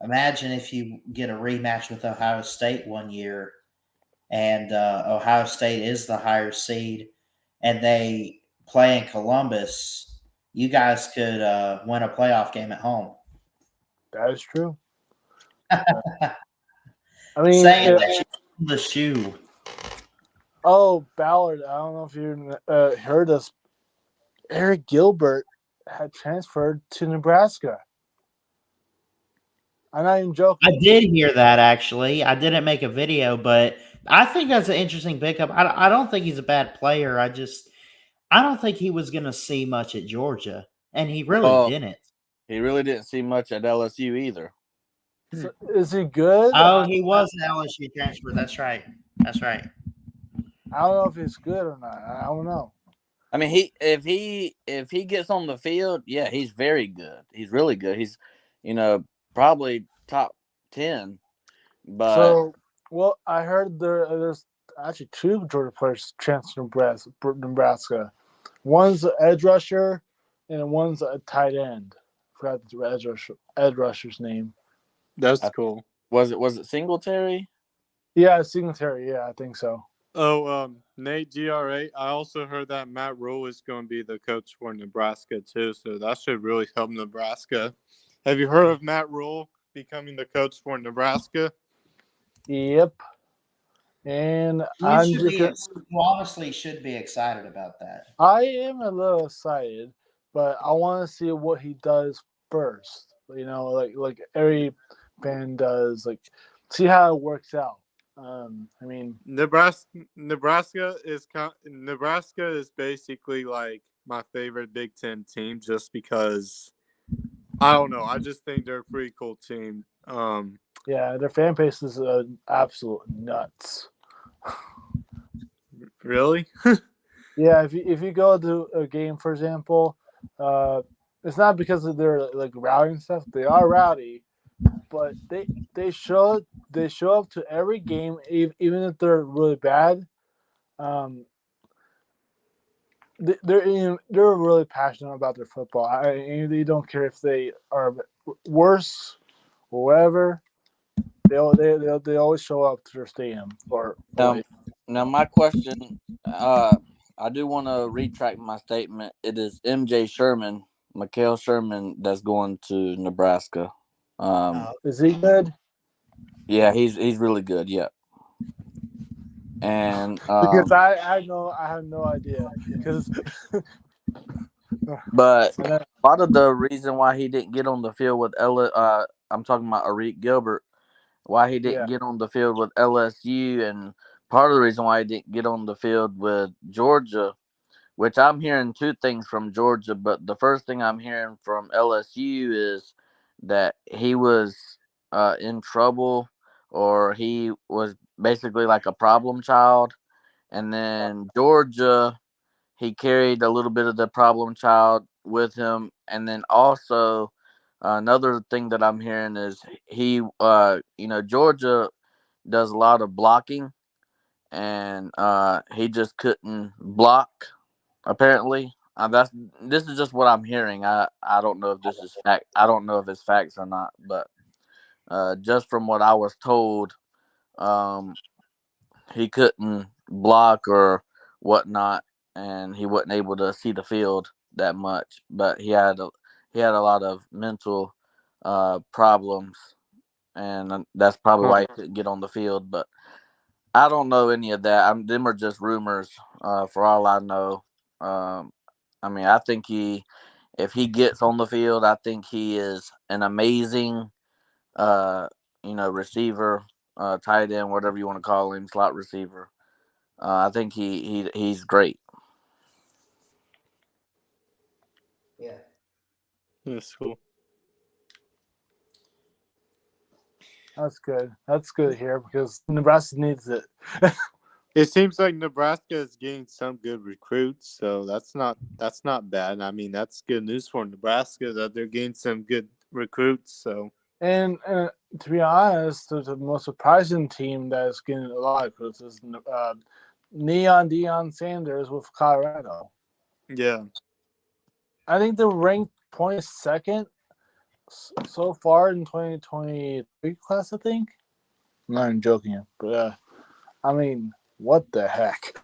imagine if you get a rematch with Ohio State one year and Ohio State is the higher seed and they play in Columbus, you guys could win a playoff game at home. That is true. I mean, saying that you the shoe. Oh, Ballard, I don't know if you heard this. Eric Gilbert had transferred to Nebraska. I'm not even joking. I did hear that, actually. I didn't make a video, but I think that's an interesting pickup. I don't think he's a bad player. I don't think he was going to see much at Georgia, and he really didn't. He really didn't see much at LSU either. So, is he good? Oh, he was an LSU transfer. That's right. That's right. I don't know if he's good or not. I don't know. I mean, if he gets on the field, yeah, he's very good. He's really good. He's, probably top 10. But I heard there's actually 2 Georgia players transferred to Nebraska. One's an edge rusher, and one's a tight end. I forgot the edge rusher's name. That's cool. Was it Singletary? Yeah, Singletary. Yeah, I think so. Oh, Nate GRA. I also heard that Matt Rule is going to be the coach for Nebraska too, so that should really help Nebraska. Have you heard of Matt Rule becoming the coach for Nebraska? Yep. And You should be. You honestly should be excited about that. I am a little excited, but I want to see what he does first. You know, like every fan does. Like, see how it works out. I mean, Nebraska is basically like my favorite Big Ten team, just because I don't know. I just think they're a pretty cool team. yeah, their fan base is absolute nuts. Really? Yeah, if you go to a game, for example, it's not because of their like rowdy and stuff. They are rowdy, but they show up to every game, even if they're really bad. Um, they're really passionate about their football. They don't care if they are worse or whatever. They always show up to their stadium or Now my question, I do want to retract my statement. It is MJ Sherman, Mikael Sherman, that's going to Nebraska. is he good? Yeah, he's really good. Yeah, and Because I have no idea because but a lot of the reason why he didn't get on the field with I'm talking about Arik Gilbert, why he didn't yeah. get on the field with LSU, and part of the reason why he didn't get on the field with Georgia, which I'm hearing two things from Georgia, but the first thing I'm hearing from LSU is that he was in trouble, or he was basically like a problem child, and then Georgia, he carried a little bit of the problem child with him, and then also another thing that I'm hearing is he, Georgia does a lot of blocking, and he just couldn't block. Apparently, this is just what I'm hearing. I don't know if this is fact. I don't know if it's facts or not, but just from what I was told, um, he couldn't block or whatnot, and he wasn't able to see the field that much. But he had a lot of mental problems, and that's probably why he couldn't get on the field. But I don't know any of that. Them are just rumors. For all I know, I mean, I think if he gets on the field, I think he is an amazing, uh, receiver, tight end, whatever you want to call him, slot receiver. I think he's great. Yeah. That's cool. That's good. That's good to hear because Nebraska needs it. It seems like Nebraska is getting some good recruits, so that's not bad. I mean, that's good news for Nebraska that they're getting some good recruits. So, And to be honest, the most surprising team that is getting a lot of recruits is Neon Deion Sanders with Colorado. yeah, I think they're ranked 22nd so far in 2023 class. I think. I'm not even joking, but I mean, what the heck?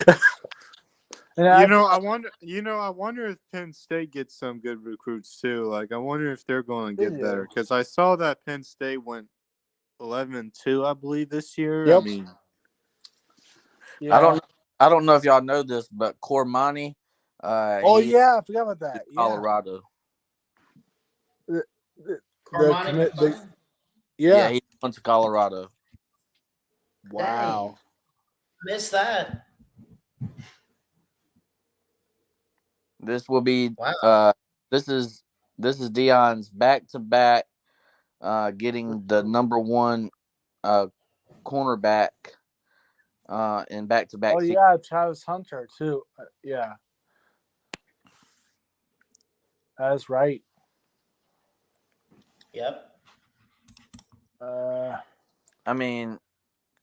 And I wonder. I wonder if Penn State gets some good recruits too. Like, I wonder if they're going to get better because I saw that Penn State went 11-2, I believe, this year. Yep. I mean, yeah. I don't know if y'all know this, but Cormani, Oh yeah, I forgot about that. Colorado. Yeah. Carmoni McClellan? Yeah, he went to Colorado. Wow. Dang. Missed that. This will be Wow. this is Deion's back to back getting the number one cornerback in back to back. Oh yeah, Travis Hunter too. Yeah, that's right. Yep. I mean,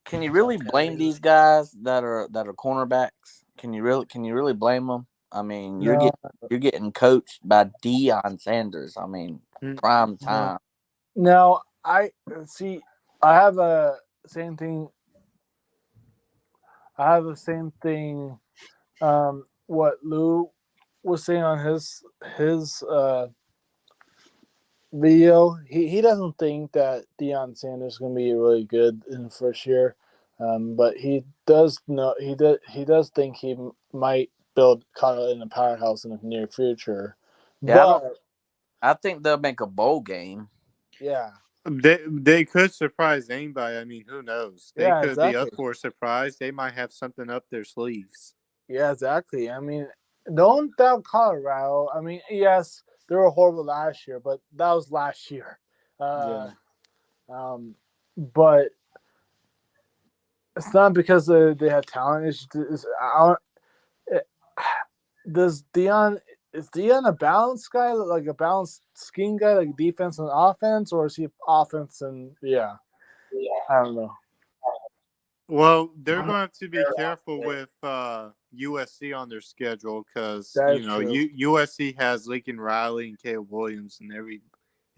can you really blame these guys that are cornerbacks? Can you really blame them? I mean, you're getting coached by Deion Sanders. I mean, prime time. Now I see. I have a same thing I have the same thing. What Lou was saying on his video, he doesn't think that Deion Sanders is going to be really good in the first year, but he does think he might build Kyle in a powerhouse in the near future. Yeah, But I think they'll make a bowl game. yeah, They could surprise anybody. I mean, who knows? They yeah, could be up exactly. for a surprise. They might have something up their sleeves. Yeah, exactly. I mean, don't doubt Colorado. I mean, yes, they were horrible last year, but that was last year. Yeah. But it's not because they had talent. Does Dion is Dion a balanced guy, like a balanced scheme guy, like defense and offense, or is he offense and I don't know. Well, they're going to have to be careful with USC on their schedule because That's true. USC has Lincoln Riley and Caleb Williams and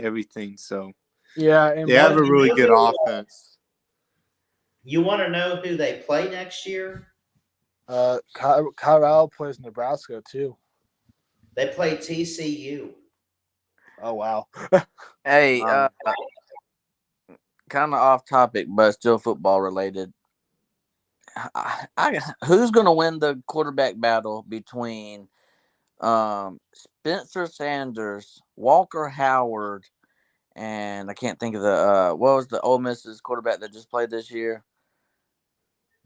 everything. So Yeah, and they have a really good offense. You want to know who they play next year? Colorado plays Nebraska too. They play TCU. Oh wow. Hey, kind of off topic, but still football related. Who's going to win the quarterback battle between Spencer Sanders, Walker Howard, and I can't think of the what was the Ole Miss's quarterback that just played this year?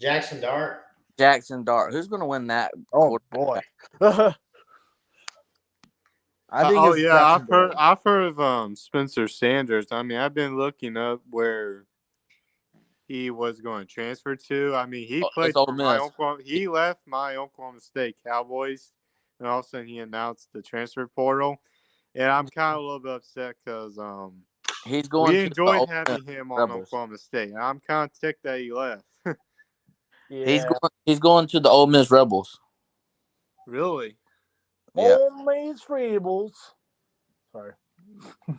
Jackson Dart. Jackson Dart. Who's going to win that? Oh boy. I think it's Jackson I've heard of Spencer Sanders. I mean, I've been looking up where he was going to transfer to. I mean, he played for he left my Oklahoma State Cowboys, and all of a sudden he announced the transfer portal. And I'm kind of a little bit upset because he's going. We enjoyed having him on Oklahoma State. I'm kind of ticked that he left. Yeah. He's going to the Ole Miss Rebels. Really? Yeah. Ole Miss Rebels. Sorry.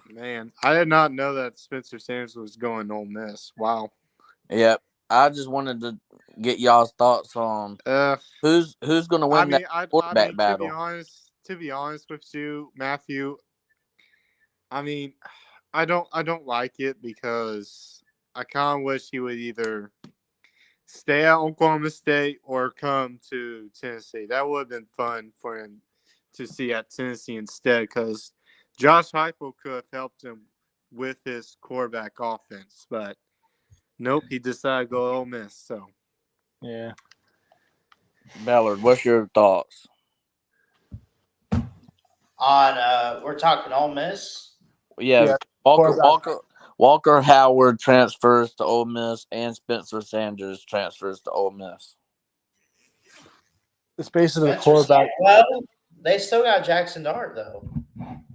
Man, I did not know that Spencer Sanders was going to Ole Miss. Wow. Yep. I just wanted to get y'all's thoughts on who's going to win that quarterback battle. To be honest with you, Matthew, I mean, I don't like it because I kind of wish he would either stay at Oklahoma State or come to Tennessee. That would have been fun for him to see at Tennessee instead because Josh Heupel could have helped him with his quarterback offense, but nope, he decided to go Ole Miss. So, yeah. Ballard, what's your thoughts on? We're talking Ole Miss. Yeah. Walker Howard transfers to Ole Miss, and Spencer Sanders transfers to Ole Miss. It's basically the quarterback. Well, they still got Jackson Dart though.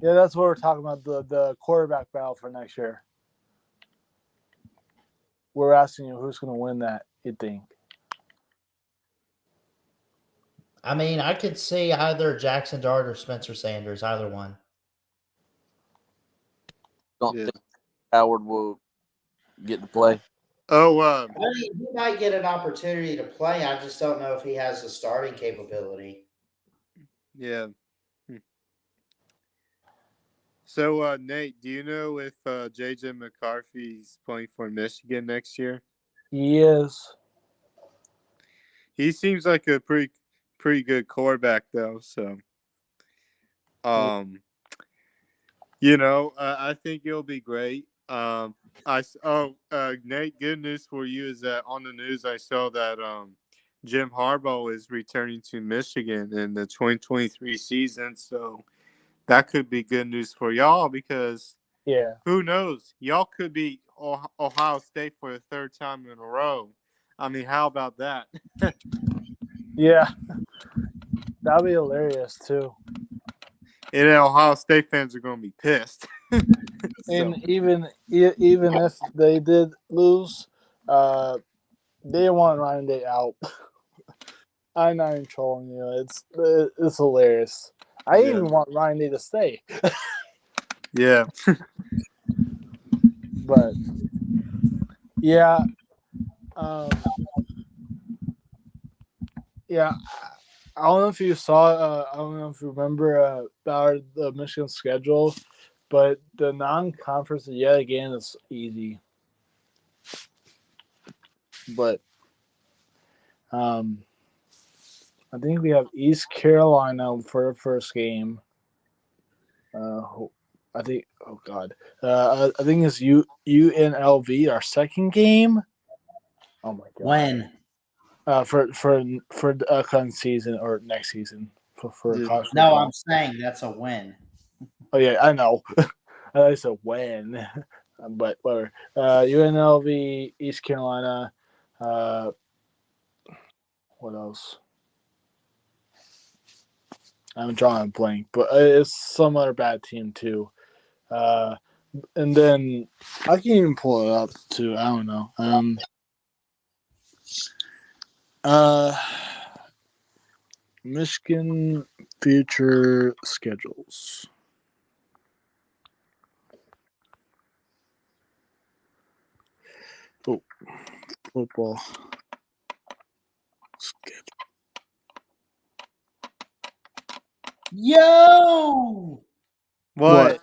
Yeah, that's what we're talking about, the quarterback battle for next year. We're asking you who's going to win that, you think? I mean, I could see either Jackson Dart or Spencer Sanders, either one. Don't think Howard will get to play? Oh, I mean, he might get an opportunity to play. I just don't know if he has the starting capability. Yeah. So, Nate, do you know if J.J. McCarthy's playing for Michigan next year? Yes. He seems like a pretty good quarterback, though. So, I think it'll be great. Nate, good news for you is that on the news I saw that Jim Harbaugh is returning to Michigan in the 2023 season. So that could be good news for y'all because who knows? Y'all could beat Ohio State for the third time in a row. I mean, how about that? Yeah. That'd be hilarious, too. And Ohio State fans are going to be pissed. And even if they did lose, they want Ryan Day out. I'm not even trolling you. It's hilarious. I even want Ryan Day to stay. Yeah. But yeah, Yeah, I don't know if you saw. I don't know if you remember about the Michigan schedule, but the non-conference yet again is easy. But I think we have East Carolina for the first game. I think. Oh God. I think it's UNLV our second game. Oh my God. When? For the upcoming season or next season for Yeah. college No, football. I'm saying that's a win. Oh yeah, I know. I said when, but whatever. UNLV, East Carolina. Uh, what else? I'm drawing a blank, but it's some other bad team too. Uh, and then I can even pull it up too. I don't know. Uh, Michigan future schedules. Oh, football schedule. Yo! What?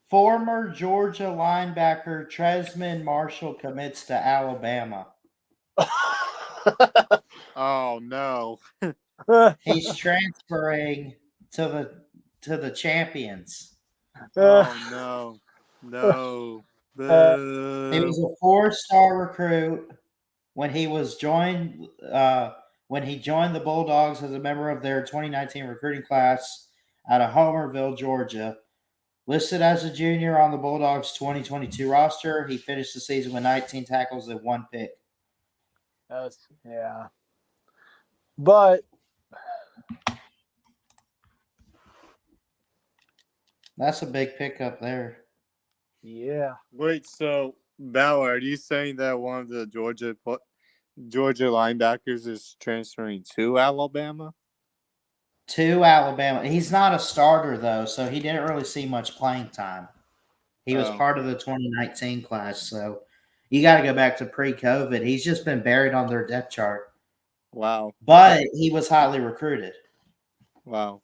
Former Georgia linebacker Tresman Marshall commits to Alabama. Oh no. He's transferring to the champions. Oh no. No. He Boo. was a four-star recruit when he was joined when he joined the Bulldogs as a member of their 2019 recruiting class out of Homerville, Georgia. Listed as a junior on the Bulldogs 2022 roster, he finished the season with 19 tackles and 1 pick. Yeah. But That's a big pickup there. yeah. Wait, so Bauer, are you saying that one of the Georgia linebackers is transferring to Alabama? To Alabama. He's not a starter though, so he didn't really see much playing time. He was Oh, part of the 2019 class, so you got to go back to pre-COVID. He's just been buried on their depth chart, wow. but he was highly recruited. Wow.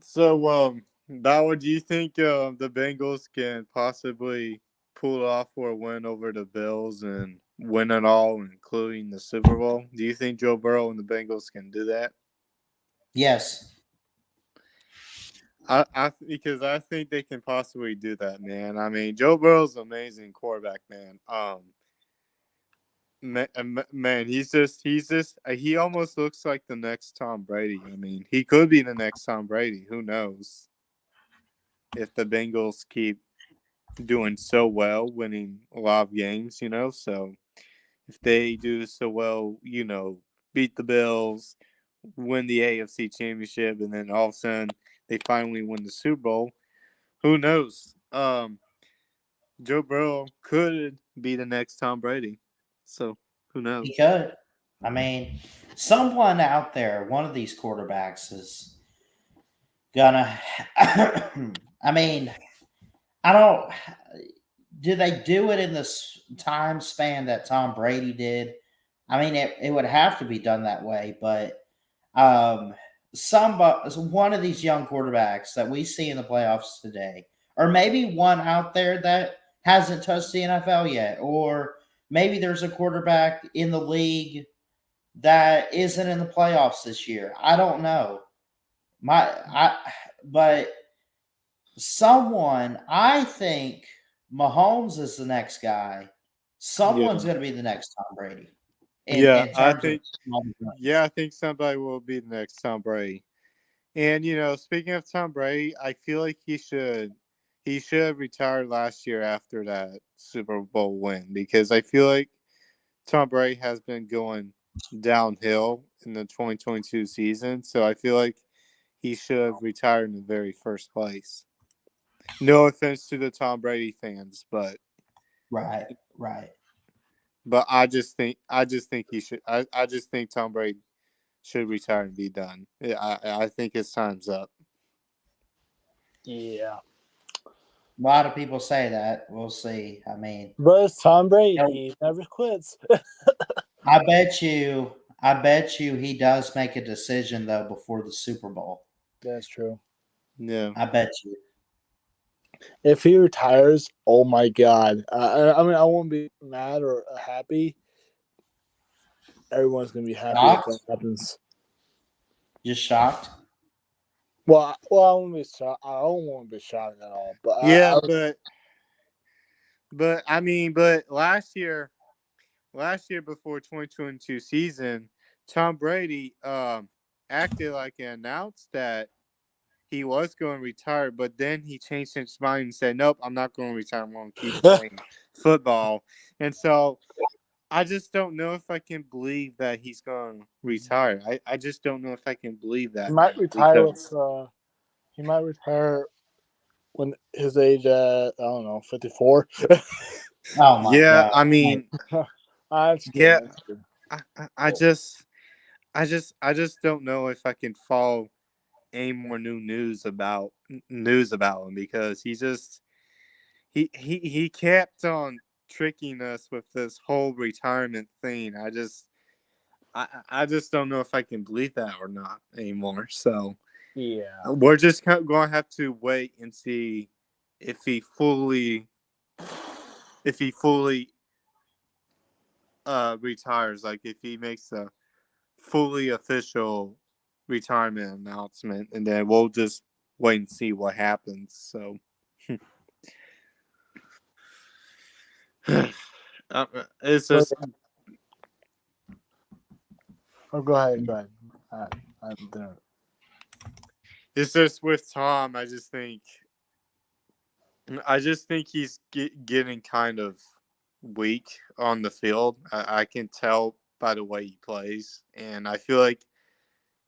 So, Bauer, do you think the Bengals can possibly pull off or a win over the Bills and win it all, including the Super Bowl? Do you think Joe Burrow and the Bengals can do that? Yes. Because I think they can possibly do that, man. I mean, Joe Burrow's an amazing quarterback, man. Man, he almost looks like the next Tom Brady. I mean, he could be the next Tom Brady. Who knows? If the Bengals keep doing so well, winning a lot of games, so if they do so well, beat the Bills, win the AFC Championship, and then all of a sudden they finally win the Super Bowl, who knows? Joe Burrow could be the next Tom Brady. So who knows? He could. I mean, someone out there, one of these quarterbacks is gonna. I mean, I don't. Do they do it in the time span that Tom Brady did? I mean, it would have to be done that way, but um, one of these young quarterbacks that we see in the playoffs today, or maybe one out there that hasn't touched the NFL yet, or maybe there's a quarterback in the league that isn't in the playoffs this year. I don't know. But someone, I think Mahomes is the next guy. Yeah, Someone's going to be the next Tom Brady yeah, in terms of small runs. I think somebody will be the next Tom Brady. And speaking of Tom Brady, I feel like he should have retired last year after that Super Bowl win because I feel like Tom Brady has been going downhill in the 2022 season. So I feel like he should have retired in the very first place. No offense to the Tom Brady fans, but Right, right. I just think he should. I just think Tom Brady should retire and be done. I think his time's up. Yeah. A lot of people say that. We'll see. I mean, But it's Tom Brady. Yeah. He never quits. I bet you he does make a decision though before the Super Bowl. That's true. Yeah. I bet you. If he retires, oh my God. I mean, I won't be mad or happy. Everyone's going to be happy if that Shocked? happens. Just shocked? Well, I won't be shocked. I don't want to be shocked at all. But Yeah, but I mean, but last year before 2022 season, Tom Brady acted like he announced that he was going to retire, but then he changed his mind and said, "Nope, I'm not going to retire. I'm going to keep playing football." And so I just don't know if I can believe that he's going to retire. I just don't know if I can believe that he might now retire because with. He might retire when his age at I don't know 54. Oh my yeah, god. I mean, I'm just yeah, kidding. That's true. I just don't know if I can follow any more news about him because he kept on tricking us with this whole retirement thing. I just don't know if I can believe that or not anymore. So Yeah. we're just going to have to wait and see if he fully retires, like if he makes a fully official retirement announcement, and then we'll just wait and see what happens. So it's But, just go ahead. Go ahead. I'm there. it's just with Tom. I just think he's getting kind of weak on the field. I can tell by the way he plays, and I feel like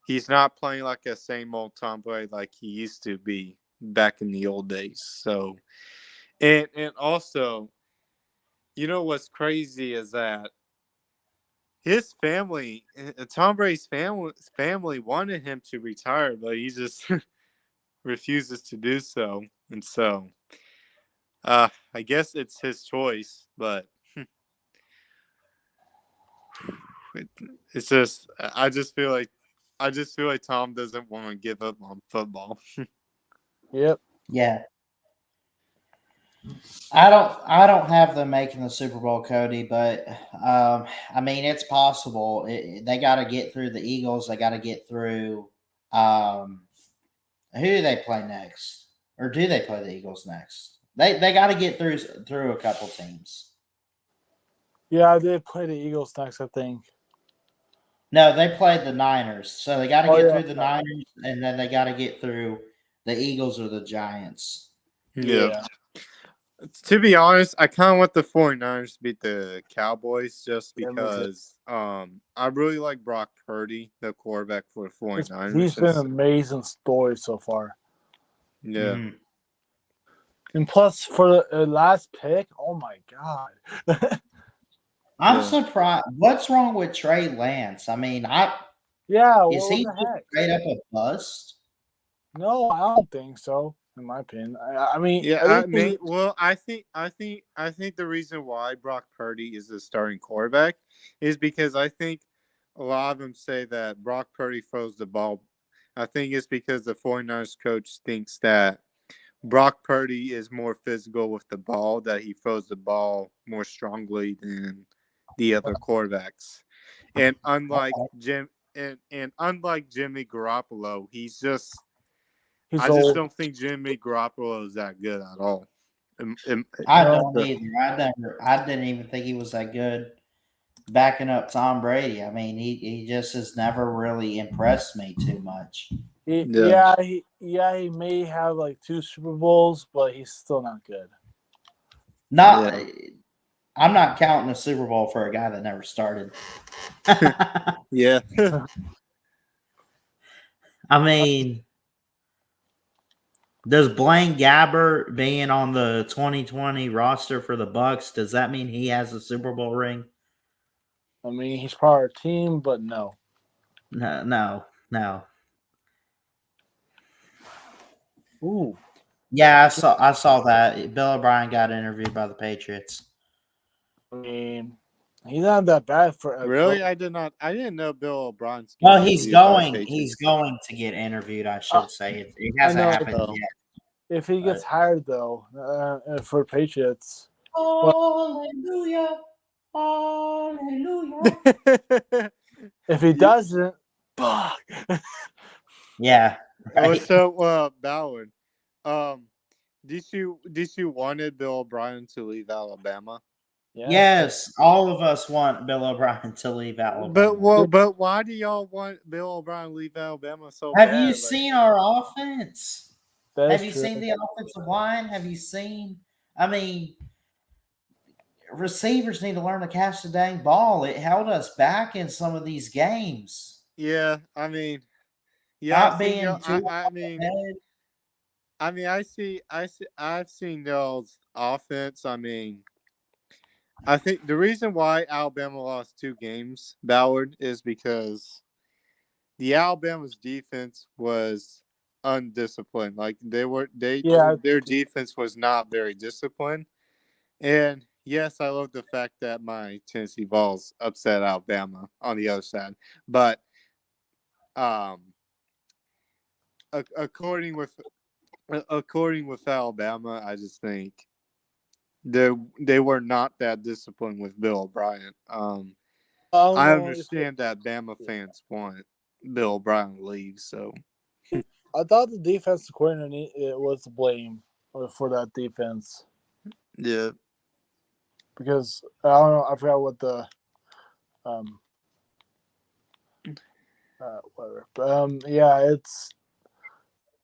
he's not playing like a same old Tom Brady like he used to be back in the old days. So, and also, you know what's crazy is that his family, Tom Brady's family wanted him to retire, but he just refuses to do so, and so I guess it's his choice, but it's just I just feel like Tom doesn't want to give up on football. Yep. Yeah. I don't have them making the Super Bowl, Cody, but I mean it's possible. They got to get through the Eagles. They got to get through. Who do they play next, or do they play the Eagles next? They got to get through a couple teams. Yeah, they play the Eagles next, I think. No, they played the Niners, so they got to Oh, get yeah. through the Niners, and then they got to get through the Eagles or the Giants. Yeah. To be honest, I kind of want the 49ers to beat the Cowboys just Yeah, me too. because I really like Brock Purdy, the quarterback for the 49ers. He's been an amazing story so far. Yeah. Mhm. And plus, for the last pick, oh my God. I'm Yeah. surprised. What's wrong with Trey Lance? I mean, Yeah, is what he the just heck? straight up a bust? No, I don't think so. In my opinion, I mean, Yeah, everything. I think the reason why Brock Purdy is the starting quarterback is because I think a lot of them say that Brock Purdy throws the ball. I think it's because the 49ers coach thinks that Brock Purdy is more physical with the ball, that he throws the ball more strongly than the other quarterbacks. And unlike unlike Jimmy Garoppolo, He's I just old. don't think Jimmy Garoppolo is that good at all. I No. don't either. I didn't even think he was that good backing up Tom Brady. I mean, he just has never really impressed me too much. Yeah. He may have like 2 Super Bowls, but he's still not good. Not, Yeah. I'm not counting a Super Bowl for a guy that never started. Yeah. I mean, does Blaine Gabbert being on the 2020 roster for the Bucks, does that mean he has a Super Bowl ring? I mean, he's part of our team, but no. No. Ooh. Yeah, I saw that Bill O'Brien got interviewed by the Patriots. I mean, he's not that bad for a Really, coach. I didn't know Bill O'Brien's Well, getting he's interviewed by the going. He's Patriots. going to get interviewed. I Uh, should say it I hasn't know happened Oh. yet. if he gets But hired though for Patriots, hallelujah, hallelujah. if he doesn't, fuck. Yeah, right. So, Ballard, did you wanted Bill O'Brien to leave Alabama? Yes, all of us want Bill O'Brien to leave Alabama. But why do y'all want Bill O'Brien to leave Alabama so Have bad? you Like, seen our offense? That Have is you true. seen the offensive line? Have you seen? I mean, receivers need to learn to catch the dang ball. It held us back in some of these games. yeah, I mean, yeah, Not being too I've seen y'all's offense. I mean, I think the reason why Alabama lost 2 games, Ballard, is because the Alabama's defense was undisciplined. Like Yeah, their defense was not very disciplined. And yes, I love the fact that my Tennessee Vols upset Alabama on the other side. But um according with Alabama, I just think they were not that disciplined with Bill O'Brien. I don't I know understand that Bama fans want Bill O'Brien to leave, so I thought the defensive coordinator was to blame for that defense yeah. because I don't know. I forgot what the whatever. But yeah,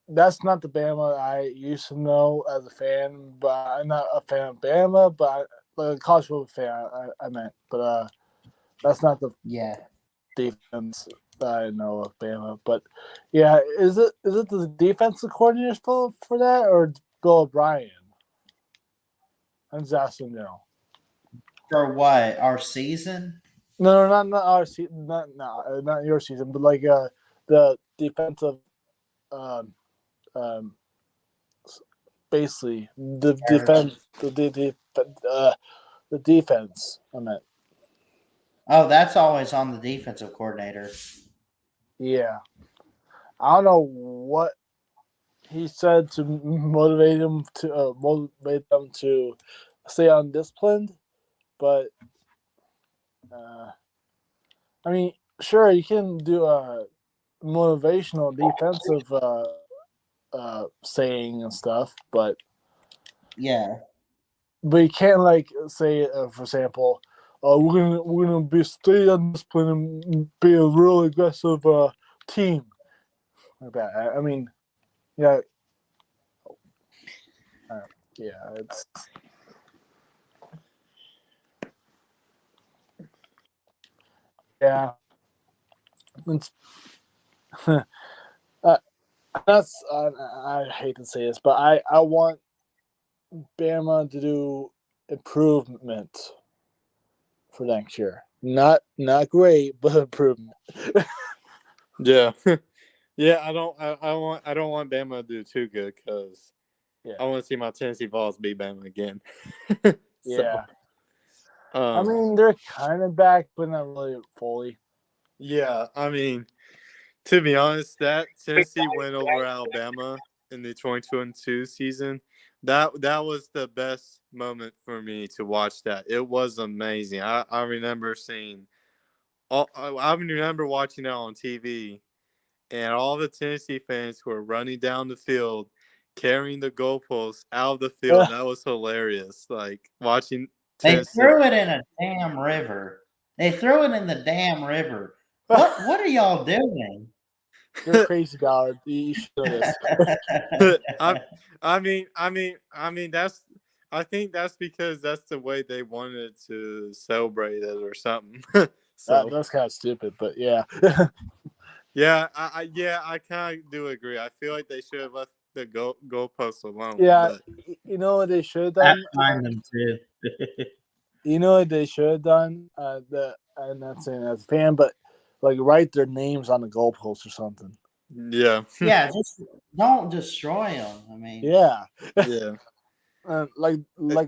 that's not the Bama I used to know as a fan. But I'm not a fan of Bama, but like a college football fan. I meant, but that's not the Yeah. defense that I know of Bama. But yeah, is it the defensive coordinator's fault for that or Bill O'Brien? I'm just asking now. For what? Our season? No, not our season, not your season, but like the defensive, um, um, basically the defense, the defense. I meant, Oh, that's always on the defensive coordinator. yeah. I don't know what he said to motivate them to stay undisciplined, but I mean, sure you can do a motivational defensive saying and stuff, but Yeah. you can't like say, for example, we're gonna be stay undisciplined and be a real aggressive team like that. I mean, yeah, yeah, it's yeah, it's that's I hate to say this, but I want Bama to do improvement for next year. Not great, but improvement. Yeah. Yeah, I don't want Bama to do too good because Yeah, I want to see my Tennessee Vols beat Bama again. yeah. So, I mean, they're kind of back, but not really fully. yeah, I mean, to be honest, that Tennessee win over Alabama in the 2022 season, that was the best moment for me to watch that. It was amazing. I remember seeing I remember watching that on TV and all the Tennessee fans who were running down the field carrying the goalposts out of the field. That was hilarious. Like watching They Tennessee. threw it in a damn river. They threw it in the damn river. What are y'all doing? You're crazy, Ballard. You should know this. I mean that's I think that's because that's the way they wanted to celebrate it or something. So That's kind of stupid, but yeah. yeah, I kind of do agree. I feel like they should have left the goalposts alone. Yeah, But you know what they should have I done? find them too. You know what they should have done? I'm not saying as a fan, but like write their names on the goalpost or something. yeah, Yeah, just don't destroy them. I mean, Yeah. Yeah. Like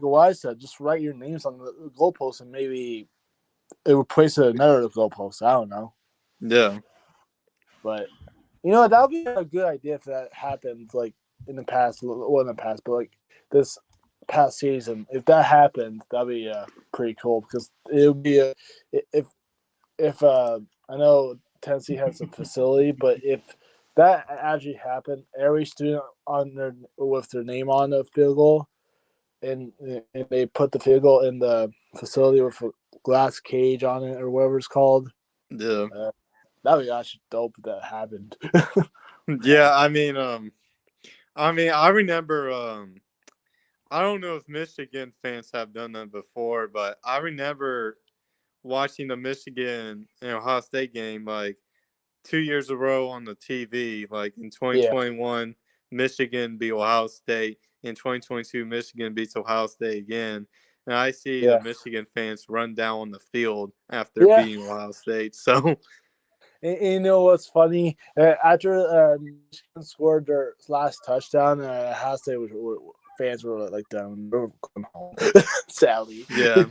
what I said, just write your names on the goalpost and maybe it would place it another goalpost. I don't know. Yeah. But that would be a good idea if that happened like in the past. Well, in the past, but like this past season, if that happened, that'd be pretty cool because it would be if I know Tennessee has a facility, but if that actually happened, every student on their with their name on the field goal, and they put the field goal in the facility with a glass cage on it or whatever it's called. Yeah. That'd be actually dope if that happened. Yeah. I remember. I don't know if Michigan fans have done that before, but I remember watching the Michigan and Ohio State game like 2 years in a row on the TV. Like in Yeah. 2021, Michigan beat Ohio State. In 2022, Michigan beats Ohio State again. And I see the Yeah. Michigan fans run down on the field after Yeah. beating Ohio State. So, And you know what's funny? After Michigan scored their last touchdown, Ohio State fans were like down, they were going home. Sadly. yeah.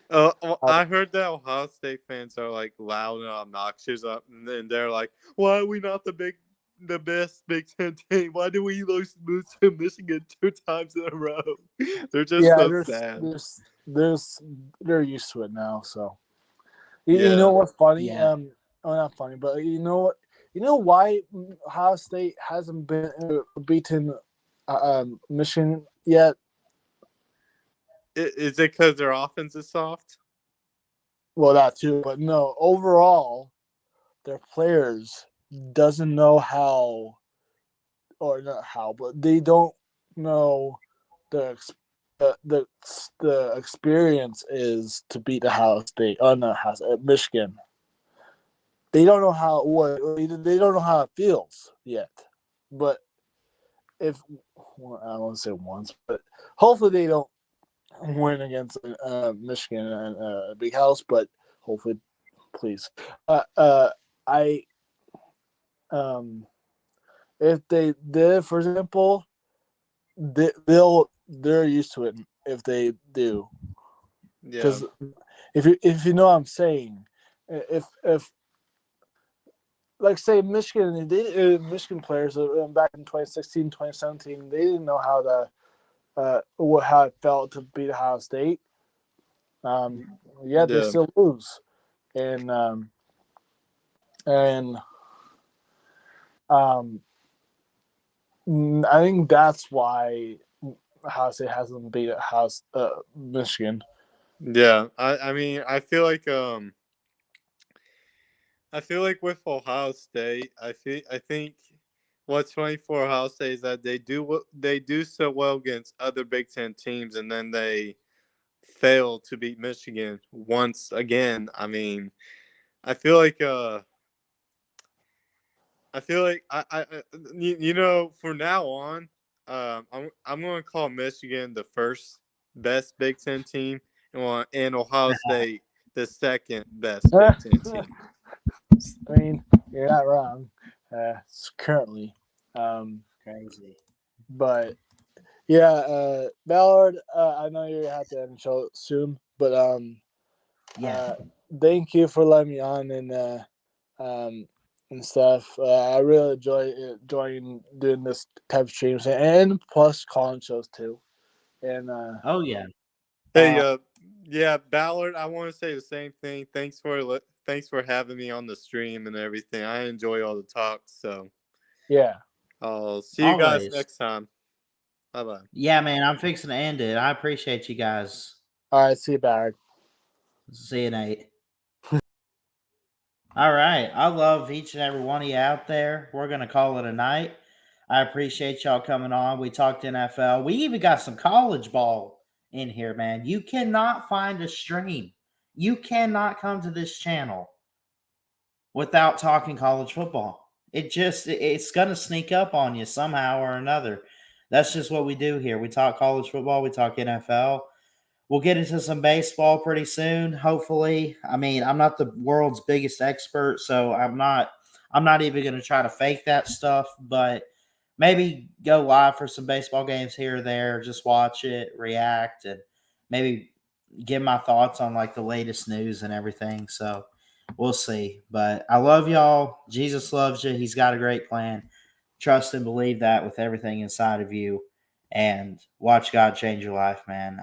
I heard that Ohio State fans are like loud and obnoxious up, and then they're like, "Why are we not the best Big Ten team? Why do we lose to Michigan 2 times in a row?" They're just Yeah, so sad. they're used to it now. So Yeah. you know what's funny? Yeah. Not funny, but you know what? You know why Ohio State hasn't been beaten Michigan yet? Is it because their offense is soft? Well, that too, but no. Overall, their players doesn't know how, or not how, but they don't know the the experience is to beat the Ohio State, no, Michigan. They don't know they don't know how it feels yet. But if I don't want to say once, but hopefully they don't win against Michigan and Big House. But hopefully, please, I if they did, for example, they're used to it if they do. Yeah. Because if you know what I'm saying, if like say Michigan, Michigan players back in 2016, 2017, they didn't know how how it felt to beat Ohio State. Yet they Yeah. still lose, and I think that's why Ohio State hasn't beat Michigan. Yeah. I feel like with Ohio State, I think what's funny for Ohio State is that they do so well against other Big Ten teams, and then they fail to beat Michigan once again. I feel like from now on, I'm going to call Michigan the first best Big Ten team, and Ohio State the second best Big Ten team. I mean, you're not wrong. Currently, crazy. but yeah, Ballard. I know you're gonna have to end the show soon, but Yeah. thank you for letting me on and stuff. I really enjoying doing this type of streams and plus calling shows too. And Oh yeah. Hey, yeah, Ballard. I want to say the same thing. Thanks for having me on the stream and everything. I enjoy all the talks. So yeah, I'll see you guys Always. next time. Bye bye. Yeah, man. I'm fixing to end it. I appreciate you guys. all right, see you, Ballard. See you, Nate. All right. I love each and every one of you out there. We're going to call it a night. I appreciate y'all coming on. We talked NFL. We even got some college ball in here, man. You cannot find a stream. You cannot come to this channel without talking college football. It's going to sneak up on you somehow or another. That's just what we do here. We talk college football. We talk NFL. We'll get into some baseball pretty soon, hopefully. I mean, I'm not the world's biggest expert, so I'm not even going to try to fake that stuff, but maybe go live for some baseball games here or there. Just watch it, react, and maybe give my thoughts on like the latest news and everything. So we'll see. But I love y'all. Jesus loves you. He's got a great plan. Trust and believe that with everything inside of you, and watch God change your life, man.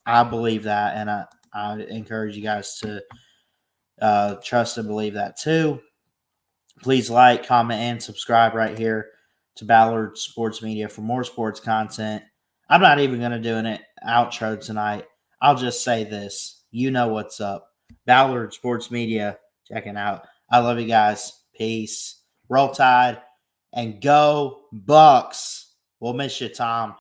I believe that, and I encourage you guys to trust and believe that too. Please like, comment, and subscribe right here to Ballard Sports Media for more sports content. I'm not even going to do an outro tonight. I'll just say this. You know what's up. Ballard Sports Media, checking out. I love you guys. Peace. Roll Tide and go Bucks. We'll miss you, Tom.